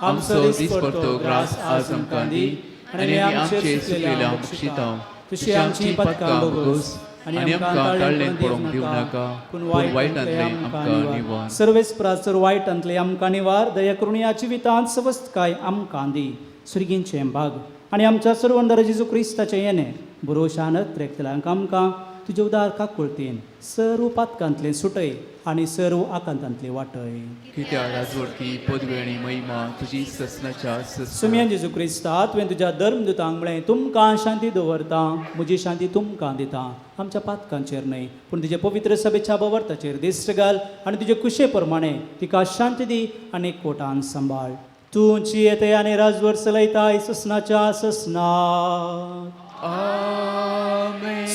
आमचो दिसपडटो ग्रास आज आमकां दी आनी आमचेर सुटलेल्या बक्षितां तशी आमची पदकां भोगोस आनी आमकां ताळ्ळें पडोवंक दिवं नाका, पूण वायटांतले आमकां निवार. सर्वेस प्राचर वायटांतले आमकां निवार. दया करून ह्या जिवितांत सवस्तकाय आमकां दी. सुरगींचें भाग आनी आमच्या सर्वंडर जेजू क्रिस्ताचें येणें भरोशानत रेखतल्यांक आमकां तुजे उदार काकुळतेन सर्व पातकांतलें सुटय आनी सर्व आकांतांतलें वाटय. कित्या राजवडकी पदवी आनी महिमा तुजी ससनाच्या सुम्यान जेजू क्रिस्ता तुवें तुज्या धर्मदुतांक म्हळें, तुमकां शांती दवरता, म्हजी शांती तुमकां दिता. आमच्या पातकांचेर न्हय पूण तुजे पवित्र सभेच्या बवर्ताचेर दिश्ट घाल आनी तुजे कुशे प्रमाणे तिका शांती दी आनी कोटान सांबाळ. तूं येते आनी राजवर चलयताय ससनाच्या ससना.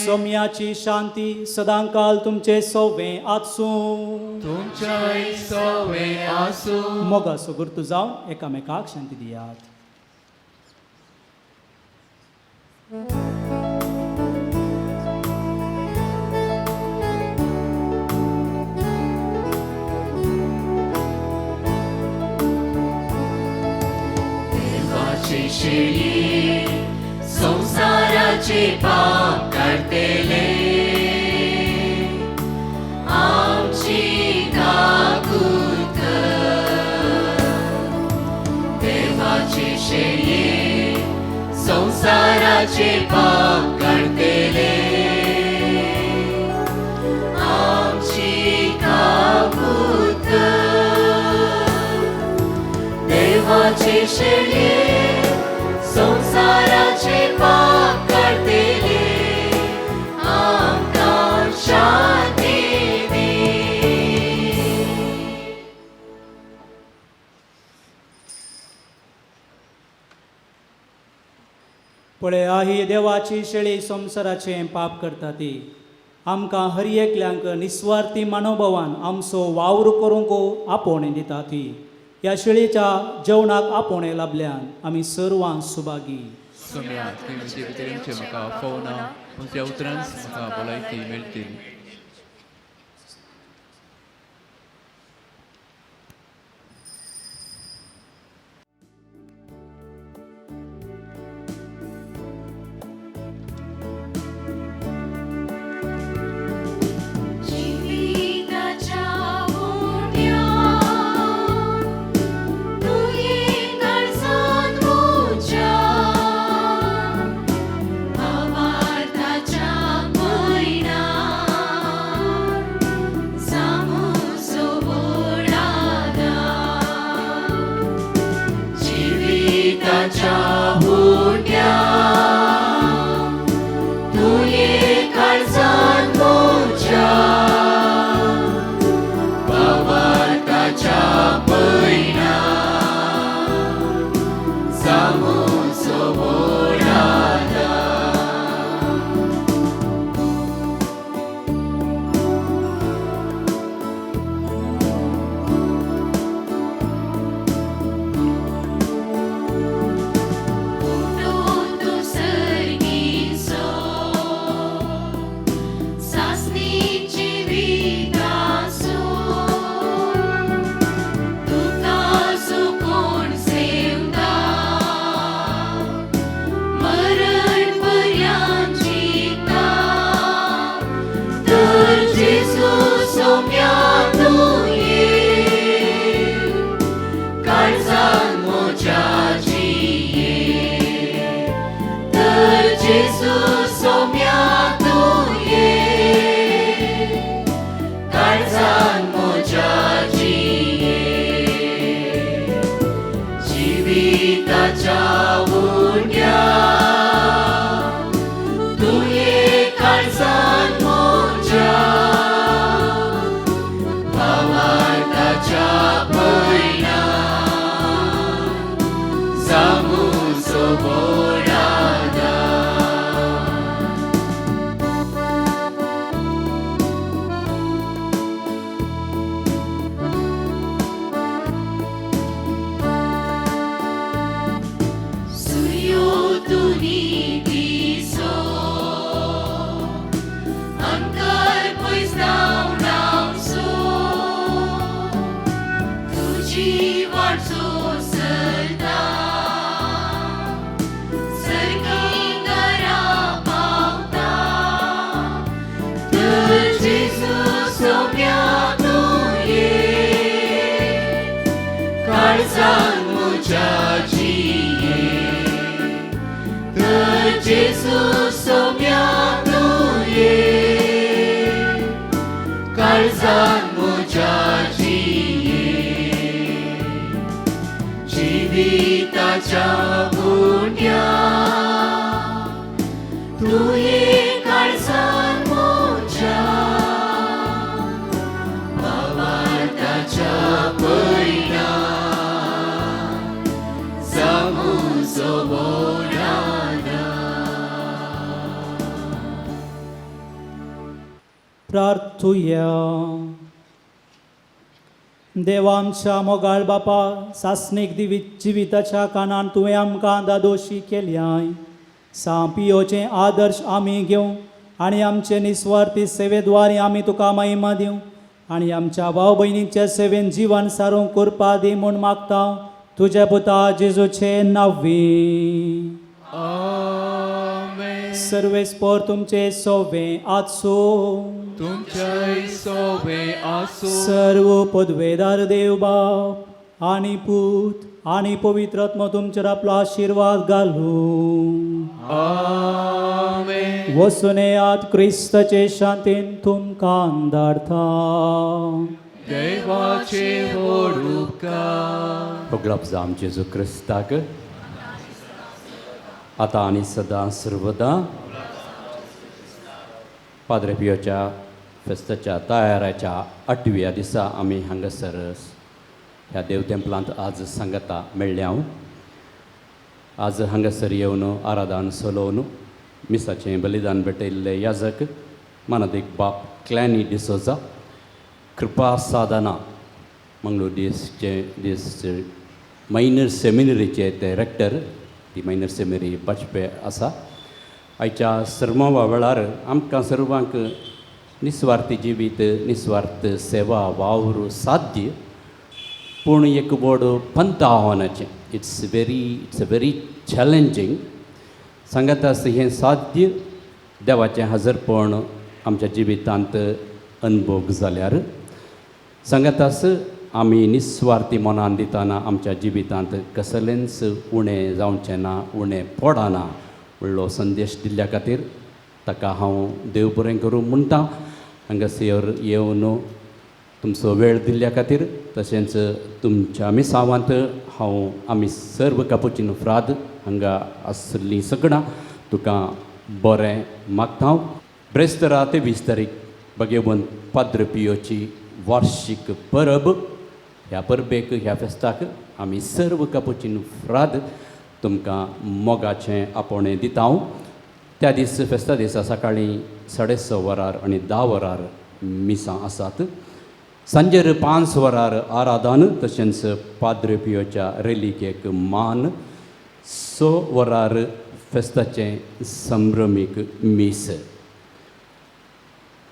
सोम्याची शांती सदांकाल तुमचे सोवें आसूं. तुमच्या सवे आसू मोगा सुगुर्तू जावन एकामेकाक शांती दियात. देवाचे शेळी संसाराचे पाप काढतेले आमची काकूत देवाचे शेळी संसाराचे पाप काढतेले आमची काकूत देवाचे शेळी संसाराचे पाप काढतेले आमकां शांती दी. पळय ही देवाची शेळी संसाराचें पाप करता ती आमकां हर एकल्यांक निस्वार्थी मनोभावान आमचो वावर करूंक आपोवणें दिता ती. ह्या शेळीच्या जेवणाक आपोवणें लाभल्यान आमी सर्वां सुभागी. सोम्या तुवें म्हजे भितरचे म्हाका फोवना तुमच्या उतरांत म्हाका भलायकी मेळटली. जिविताच्या उंड्यान तुये काळजांत म्हज्या भावार्थाच्या भयणान सामोसो बोडादा जिविताच्या उंड्यान तुये काळजांत म्हज्या भावार्थाच्या भयणान सामोसो बोडादा उठून तूं सर्गीचो सासणीची विदासो तुका सुकोण सेवता मरण पर्यंत जिता तर जेजू सोम्या तुये काळजांत म्हज्या जिये तर जेजू सोम्या तुये काळजांत म्हज्या जिये जिविताच्या उंड्यान तुये काळजांत म्हज्या भावार्थाच्या भयणान सामोसो बोडादा सूर्यो तुनी दिसो अंतर पयस जावन आमचो तुजी वाटचो सरता सर्गींगरा पावता तर जेजू सोम्या तुये काळजांत म्हज्या जिये तर जेजू सोम्या तुये काळजांत म्हज्या जिये जिविताच्या उंड्यान तुये काळजांत म्हज्या भावार्थाच्या भयणान सामोसो बोडादा प्रार्थुया. देवा आमच्या मोगाळ बापा सासणीक जिविताच्या कानान तुवें आमकां दादोशी केल्याय पियोचे आदर्श आमी घेवं आनी आमचे निस्वार्थी सेवेद्वारे आमी तुका महिमा दिवं आनी आमच्या भाव भयणीच्या सेवेन जीवन सारूंक करपा दी म्हूण मागता तुझ्या पुता जेजूचे नांवी. आमेन. सर्वेस्पर तुमचे सोवे आजसो तुमचे सोवे आसो. सर्व पदवेदार देव बाप आनी पूत आनी पवित्र आत्मा तुमचेर आपलो आशीर्वाद घालूं. आमेन. वसुनेयात क्रिस्ताचे शांतीन तुमकां धाडटा. देवाचे व्हड उपकार. पगळप जाम जेजू क्रिस्ताक आतां आनी सदां सर्वदां. पाद्रे पियोच्या फेस्ताच्या तयाराच्या 8व्या दिसा आमी हांगासर ह्या देवतेंपलांत आज सांगता मेळ्ळ्या. आज हांगासर येवन आराधन चलोवन मिसाचें बलिदान भेटयल्ले याजक मानदीक बाप क्लॅनी डिसोजा, कृपा साधना मंगळूर दिस मायनर सेमिनरीचे ते रेक्टर, ती मायनर सेमिनरी बचपे आसा. आयच्या सर्मावा वेळार आमकां सर्वांक निस्वार्थी जिवीत, निस्वार्थ सेवा वावर साध्य, पूण एक व्हड पंथ आव्हानाचें. It's a very challenging. सांगता आसता हें साध्य देवाचें हजरपण आमच्या जिवितांत अनुभव जाल्यार सांगता आसता आमी निस्वार्थी मनान दितना आमच्या जिवितांत कसलेंच उणें जावचें ना, उणें पडना म्हणलो संदेश दिल्ल्या खातीर ताका हांव देव बरें करूं म्हणटा. हांगासर येवन तुमचो वेळ दिल्ल्या खातीर, तशेंच तुमच्या मिसावांत हांव आमी सर्व कापुचिनो फ्राद हांगा आसलीं सगळां तुका बरें मागता. ब्रेस्तारा 23 तारीख भगवंत पाद्र पियोची वार्षिक परब. ह्या परबेक, ह्या फेस्ताक आमी सर्व कापुचिनो फ्राद तुमकां मोगाचें आपोवणें दिता. त्या दीस फेस्ता दिसा सकाळीं 6:30 वरार आनी 10 वरार मिसां आसात. सांजेर 5 वरार आराधन, तशेंच पाद्रे पियोच्या रेलिकेक मान. 6 वरार फेस्ताचें संभ्रमीक मीस.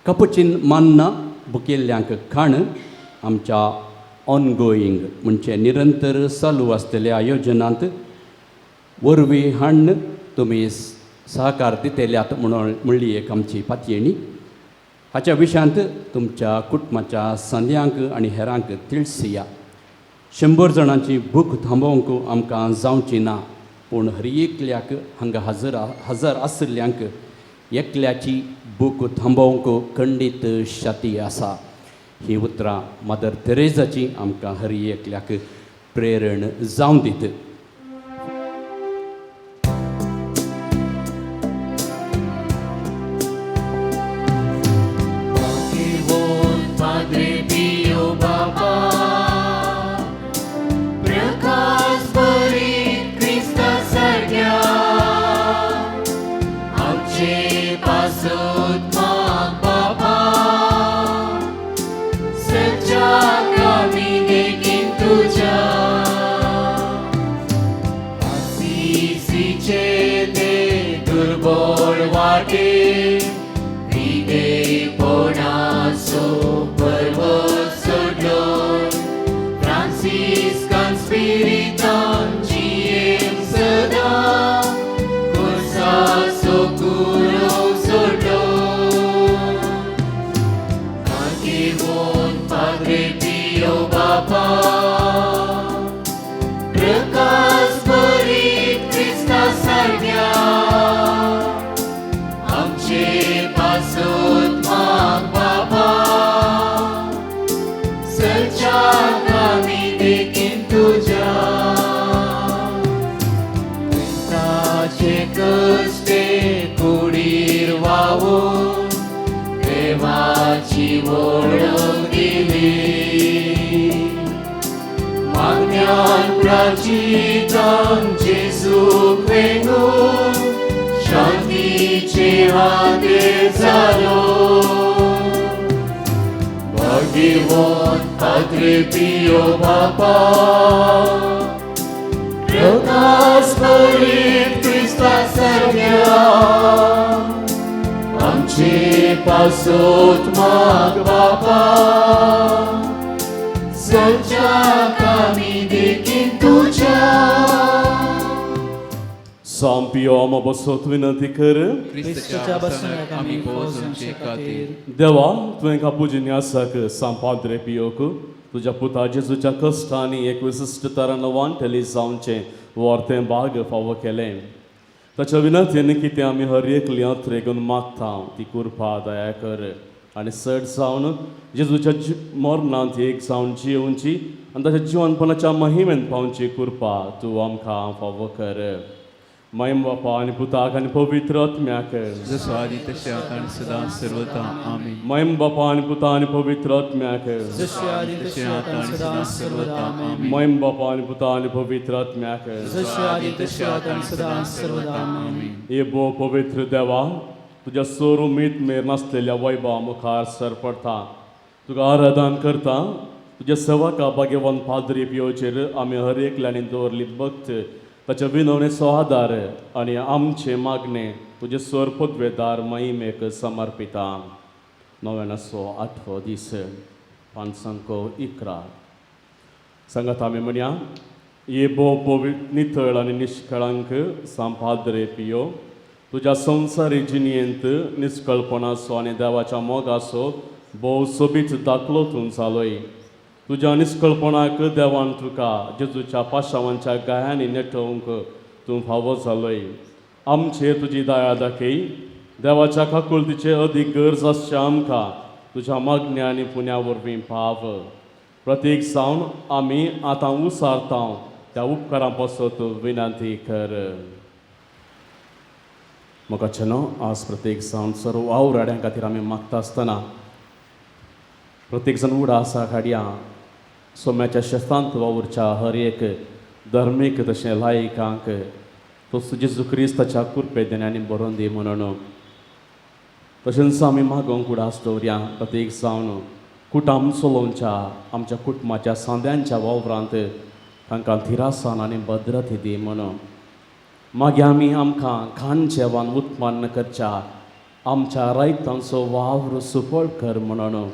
कापुचीन मान्ना बुकेल्ल्यांक खाण आमच्या ऑनगोईंग म्हणजे निरंतर चालू आसलेल्या आयोजनांत वरवीं हाडून तुमी सहकार दितेल्यात म्हणली एक आमची पातयेणी. हाच्या विशयांत तुमच्या कुटुंबाच्या संद्यांक आनी हेरांक तिळसिया. 100 जाणांची भूक थांबोवंक आमकां जावची ना, पूण हर एकल्याक हांगा हजर आशिल्ल्यांक एकल्याची भूक थांबोवंक खंडीत शाती आसा. ही उतरां मदर तेरेजाची आमकां हर एकल्याक प्रेरण जावं दीत. Padre Pio Baba, प्रकाश भरीत ख्रिस्ता सारक्या आमचे पासत माग बाबा, सच्चा कामी देखीन तुझ्या आसीसीचे ते दुर्बळ वाटे विदेपणाचो पर्वत सोडलो. फ्रांसिस्कान स्पिरितान जियेम सदां खुर्साचो कुरो सोडलो. मागेवोन पाद्रे पियो बाबा, प्रकाश भरीत ख्रिस्ता सारक्या आमचे पासत माग बाबा, सच्चा कामी देखीन तुझ्या ख्रिस्ताचे कष्टे कुडीर वावून देवाची वळख दिली. मागण्यांत प्राचितान जेजूक वेंगून शांतीचे हातेर जालो. भगवंत Padre Pio Papa, Rogaz Părint Hrista Sergia, आमचे पासोत माग बापा, सच्चा कामी देखील तुझ्या. सांपियो आम बसोत विनंती कर. क्रिस्ताच्या बसण्याक आमी पोहोचूंचे खातीर देवा तुवें कापुजीन आसाक सांपाद्रे पियोक तुज्या पुता जेजूच्या कश्टांनी एक विशिश्ट तरान वांटली जावचें वर्तें भाग फावो केलें. ताच्या विनंतीन कितें आमी हर एक लियांत रेगून मागता ती कृपा दया कर आनी चड जावन जेजूच्या मरणांत एक जावन जियोवची आनी ताच्या जिवनपणाच्या महिमेन पावची कृपा तूं आमकां फावो कर. महिम बापा आनी पुताक आनी पवित्र आत्म्याक जसो आदी तशें आतां आनी सदां सर्वदा आमीन. महिम बापा आनी पुता आनी पवित्र आत्म्याक जशें आदी तशें आतां आनी सदां सर्वदा आमीन. महिम बापा आनी पुता आनी पवित्र आत्म्याक जशें आदी तशें आतां आनी सदां सर्वदा आमीन. हे बो पवित्र देवा तुज्या सोरुमीत मेर नासलेल्या वैभवा मुखार सर पडटा तुका आराधन करता. तुज्या सेवका भाग्यवान पाद्री पियोचेर आमी हर एकल्यानी दवरली भक्त ताच्या विनवणेचो आदार आनी आमचे मागणे तुजे सोर पदवेदार महिमेक समर्पिता. 908 दीस 5:11 सांगात आमी म्हणया ये बो पवित्र नितळ आनी निश्कळंक सांपाद्रे पियो तुज्या संवसारी जिणयेंत निश्कळपणाचो आनी देवाच्या मोगाचो भोव सोबीत दाखलो तूं चालय. तुज्या निश्कळपणाक देवान तुका जेजूच्या पाशांवांच्या गायांनी नेटोवंक तूं फावो जालोय. आमचे तुजी दया दाखय. देवाच्या काकुळतीचे अदीक गरज आसचे आमकां तुज्या मागण्या आनी पुण्या वरवीं पाव. प्रत्येक जावन आमी आतां उसारता त्या उपकारां पासत विनंती कर. म्हाका न्हू आज प्रत्येक जावन सर्व वावराड्यां खातीर आमी मागता आसतना प्रत्येक जण उडा आसा काडया सोम्याच्या शेतांत वावुरच्या हर एक धर्मीक तशें लायकांक तो जेजू क्रिस्ताच्या कृपे देण्यानी बरोवन दी म्हणून. तशेंच आमी मागोवंक उडा दवरया प्रत्येक जावन कुटाम चलोवच्या आमच्या कुटुंबाच्या सांद्यांच्या वावरांत तांकां थिरासान आनी भद्रती दी म्हणून. मागीर आमी आमकां खाण जेवण उत्पन्न करच्या आमच्या रायतांचो वावर सुफळ कर म्हणून.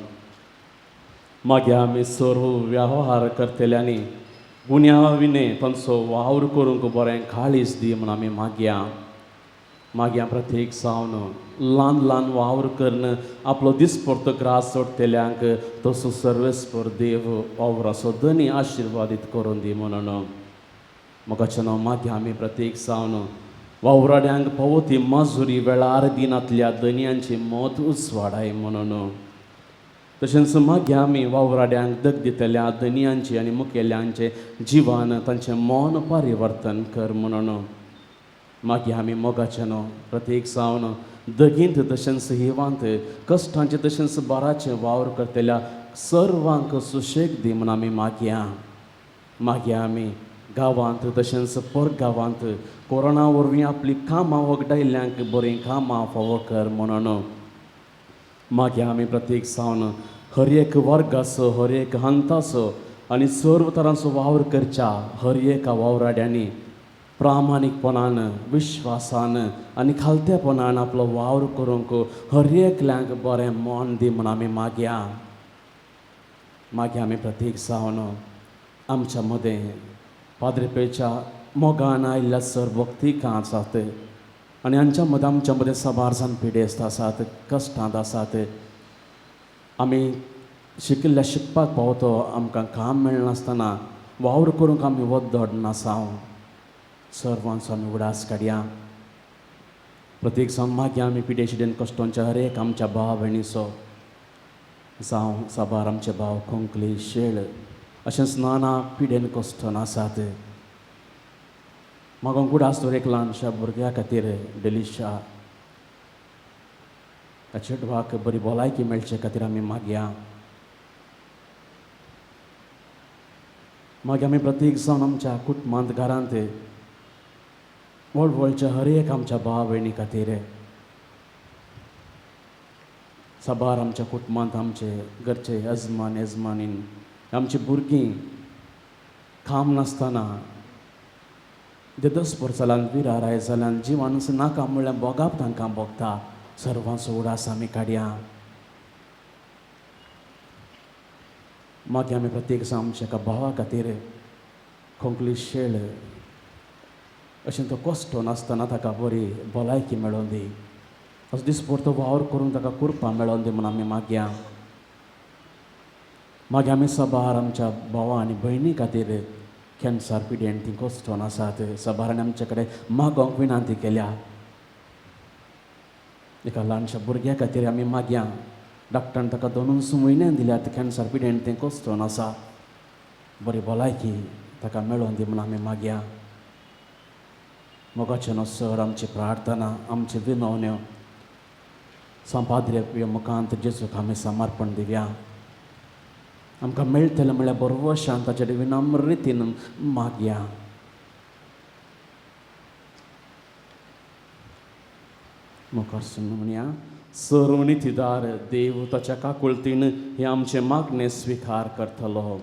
मागीर आमी सर्व वेव्हार करतल्यांनी गुन्या विने तांचो वावर करूंक बरें काळीज दी म्हूण आमी मागया. मागीर प्रत्येक जावन ल्हान ल्हान वावर करून आपलो दिसपरतो ग्रास सोडतल्यांक तसो सर्वेस्पर देव वावराचो धनी आशिर्वादीत करून दी म्हणून. म्हाका मागीर आमी प्रत्येक जावन वावराड्यांक फावो ती मजुरी वेळार दिनांतल्या धनयांची मोत उजवाडाय म्हणून. तशेंच मागीर आमी वावराड्यांक दग दितल्या धनयांची आनी मुखेल्यांचे जिवन तांचें मौन परिवर्तन कर म्हणून. मागीर आमी मोगाचें प्रत्येक जावन दगींत तशेंच हिवांत कश्टांचे तशेंच बाराचें वावर करतल्या सर्वांक सुशेग दी म्हूण आमी मागया. मागीर आमी गांवांत तशेंच परगांवांत कोरोना वरवीं आपलीं कामां वगडायल्यांक बरीं कामां फावो कर म्हणून. मागीर आमी प्रत्येक जावन हर एक वर्गाचो हर एक हंताचो आनी सर्व तरांचो वावर करच्या हर एका वावराड्यांनी प्रामाणीकपणान विश्वासान आनी खालतेपणान आपलो वावर करूंक हर एकल्यांक बरें मन दी म्हूण आमी मागया. मागीर आमी प्रत्येक जावन आमच्या मदें पाद्रेपेच्या मोगान आयिल्ल्या सर भक्तीक आसात आनी आमच्या मदें साबार जाण पिडेस्त आसात कश्टांत आसात. आमी शिकपाक पावतो आमकां काम मेळनासतना वावर करूंक आमी वद्दड नासाव सर्वांचो आमी उडास काडया. प्रत्येक जावन मागीर आमी पिडेशिडेन कश्टांच्या हर एक आमच्या भाव भयणीचो जावं साबार आमचे भाव कोंकली शेळ अशेंच नाना पिडेन कश्टान आसात. म्हाका उडास दवर एक ल्हानशा भुरग्या खातीर डेलिशा ताच्या चेडवाक बरी भलायकी मेळचे खातीर आमी मागया. मागीर आमी प्रत्येक जावन आमच्या कुटुंबांत घरांत व्हडच्या हर एक आमच्या भाव भयणी खातीर साबार आमच्या कुटुंबांत आमचे घरचे यजमान यजमानीन आमची भुरगीं काम नासतना जे 10 वर्सांतल्यान विरार आयज जाल्यान जी माणूस नाका म्हणल्यार बोगाप तांकां भोगता सर्वांचो उडास आमी काडया मागीर आमी प्रत्येक दिसा आमच्या एका भावा खातीर खोंकली शेळ अशें तो कश्ट नासतना ताका बरी भलायकी मेळोवन दी असो दिसभर वावर करून ताका कुरपा मेळोवन दी म्हणून आमी मागया मागीर आमी सबार आमच्या भावा आनी भयणी खातीर कॅन्सर पिडेंत ती कश्ट आसात सबारान आमचे कडेन मागोंक विनंती केल्या एका ल्हानशा भुरग्या खातीर आमी मागया डॉक्टरान ताका 2 म्हयने दिल्यात कॅन्सर पिडेंत तें कश्ट आसा बरी भलायकी ताका मेळोवन दी म्हणून आमी मागया मोगाचें सर आमची प्रार्थना आमची विनवण्यो संपाद्रे मुखांत जेजूक आमी समर्पण दिवया आमकां मेळटलें म्हणल्यार बरो शांताचे विनम्र रितीन मागया मुखार म्हणया सर्वनितीदार देव ताच्या काकुळतीन हे आमचे मागणे स्विकार करतलो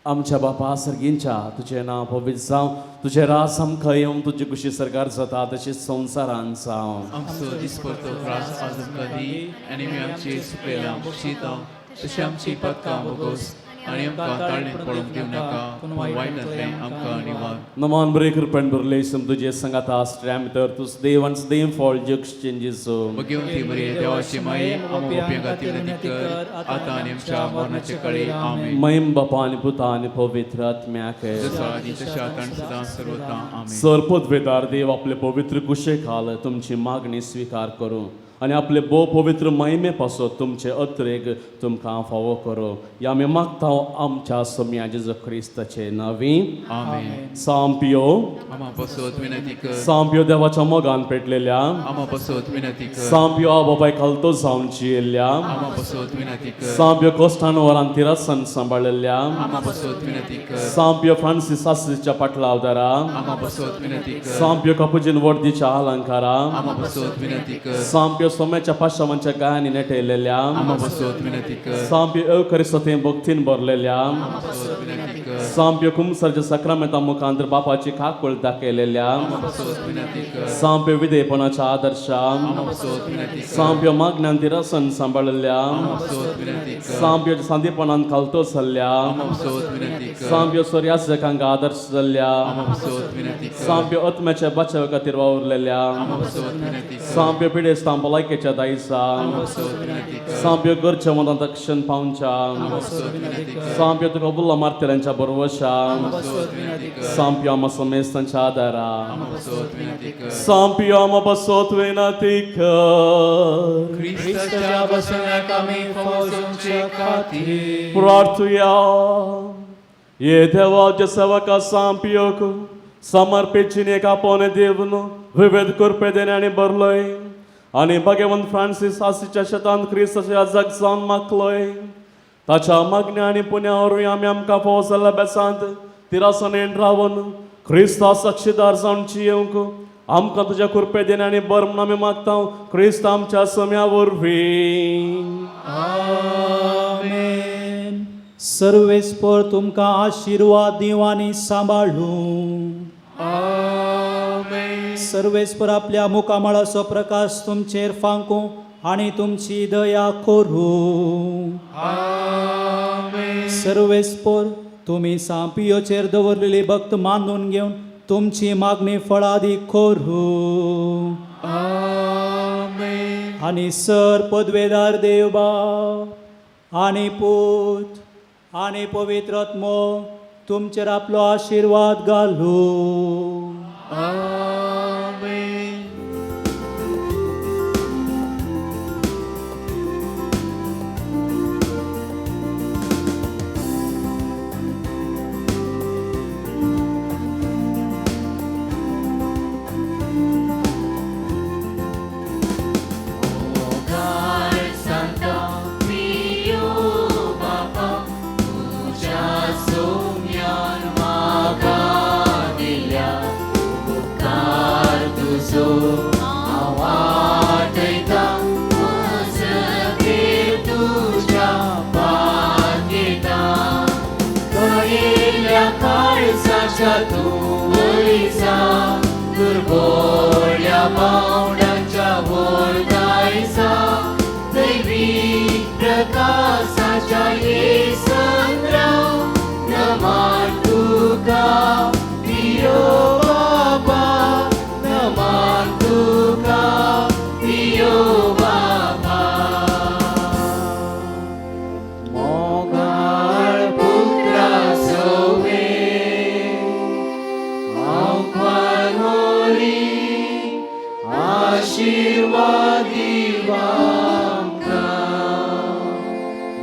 आमच्या बापा सर्गींच्या तुझें नांव पवित्र जावं तुझें रास आमकां येवं तुजी कुशी सरकार जाता तशीच संवसारान जावं आमचो दिसपरतो त्रास आज आमकां दी आनी आमी आमची सुकलेलां बक्षिता तशी आमची पदकां भोगोस आनी आमकां ताळणेंत पडोवंक दिवं नाका पूण वायटांतल्यान आमकां निवार नमान बरे कृपेन बरलेसम तुजे संगात आसल्या भितर तुज देवांच देव फॉल जग चेंजीसो भगवंती बरी देवाची माये आमोप्या खातीर विनंती कर आतां आनी आमच्या मरणाचे काळी आमेन महिम बापा आनी पुता आनी पवित्र आत्म्याक जसो आदी तशें आतां आनी सदां सर्वता आमेन सरपदवेदार देव आपले पवित्र कुशे खाल तुमची मागणी स्वीकार करूं आनी आपले भोव पवित्र महिमे पासो तुमचे अत्रेक तुमकां फावो करो या आमी मागता आमच्या सोम्या जेजू क्रिस्ताचे नांवी आमेन सांपियो आमा बसोत विनंती कर सांपियो देवाच्या मोगान पेटलेल्या आमा बसोत विनंती कर सांपियो बाबाय खालतो जावनची येयल्ल्या आमा बसोत विनंती कर सांपियो कोस्टान वरान तिरासन सांबाळलेल्या आमा बसोत विनंती कर सांपियो फ्रांसीस आसिसच्या पाटलावदारा आमा बसोत विनंती कर सांपियो कापुजीन वर्दीच्या अलंकारा आमा बसोत विनंती कर सांपियो सोम्याच्या पाशावांच्या गायनी नेटयलेल्या आमा बसोत विनंती कर सांपियो अवकरिस्तें भक्तीन भरलेल्या आमा बसोत विनंती कर सांपियो कुमसरच्या सक्रामेंता मुखांतर बापाची काकूळ दाखयलेल्या आमा बसोत विनंती कर सांपियो विधेयपणाच्या आदर्शा आमा बसोत विनंती कर सांपियो मागण्यांत रसन सांबाळल्या आमा बसोत विनंती कर सांपियो सांदीपणान खालतो चल्ल्या आमा बसोत विनंती कर सांपियो सोर्यासकांका आदर्श जाल्ल्या आमा बसोत विनंती कर सांपियो आत्म्याच्या बचाव खातीर वावुरलेल्या आमा बसोत विनंती कर सांपियो पिडेस्तां भलायकेच्या दायसा आमा बसोत विनंती कर सांपियो घरच्या मनांत दक्षिण पावच्या आमा बसोत विनंती कर सांपियो तुका बुल्ला मार्तेल्यांच्या बरोवशा आमा बसोत विनंती कर सांपियो आमा समेस्तांच्या आदारा आमा बसोत विनंती कर सांपियो आमा बसोत विनंती कर ख्रिस्ताच्या बसण्याक आमी फौजोंचे खातीर प्रार्थुया ये देवाच्या सेवका सांपियोक समर्पित एक आपोने देवनो विविध कृपे देण्याने बरलोय आनी भगवंत फ्रांसीस आसीच्या शेतांत क्रिस्ताच्या जग जावन मागलोय ताच्या मागण्या आनी पुण्यावरूय आमी आमकां फावो जाल्ल्या बेसांत तिरासनेन रावन क्रिस्ता साक्षीदार जावनची येवंक आमकां तुज्या कृपे देण्याने बर म्हणून आमी मागता क्रिस्त आमच्या सम्या वरवीं आमेन सर्वेस्पर तुमकां आशिर्वाद दिवं आनी सांबाळूं सर्वेस्पर आपल्या मुखामळाचो प्रकाश तुमचेर फांकूं आनी तुमची दया करूं सर्वेस्पर तुमी सांपियोचेर दवरलेली भक्त मानून घेवन तुमची मागणी फळादीक करूं आनी सर पदवेदार देवबा आनी पूत आनी पवित्र आत्मो तुमचेर आपलो आशिर्वाद घालूं आवाज ऐका पावडांच्या व्हडदायसा दैवी प्रकाशाच्या येसंद्रा नमान तुका पियो बाबा नमान तुका पियो बाबा मोगाळ पुत्रा सवे आंकवार होरी आशीर्वादी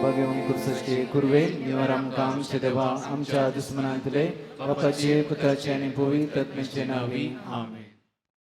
भगवान कुर्सचे कुर्वे निवार आमकां आमचे देवा आमच्या दुस्मनांतले बापाचे पुत्राचे आनी पवित्र आत्म्याचे नावी आमेन.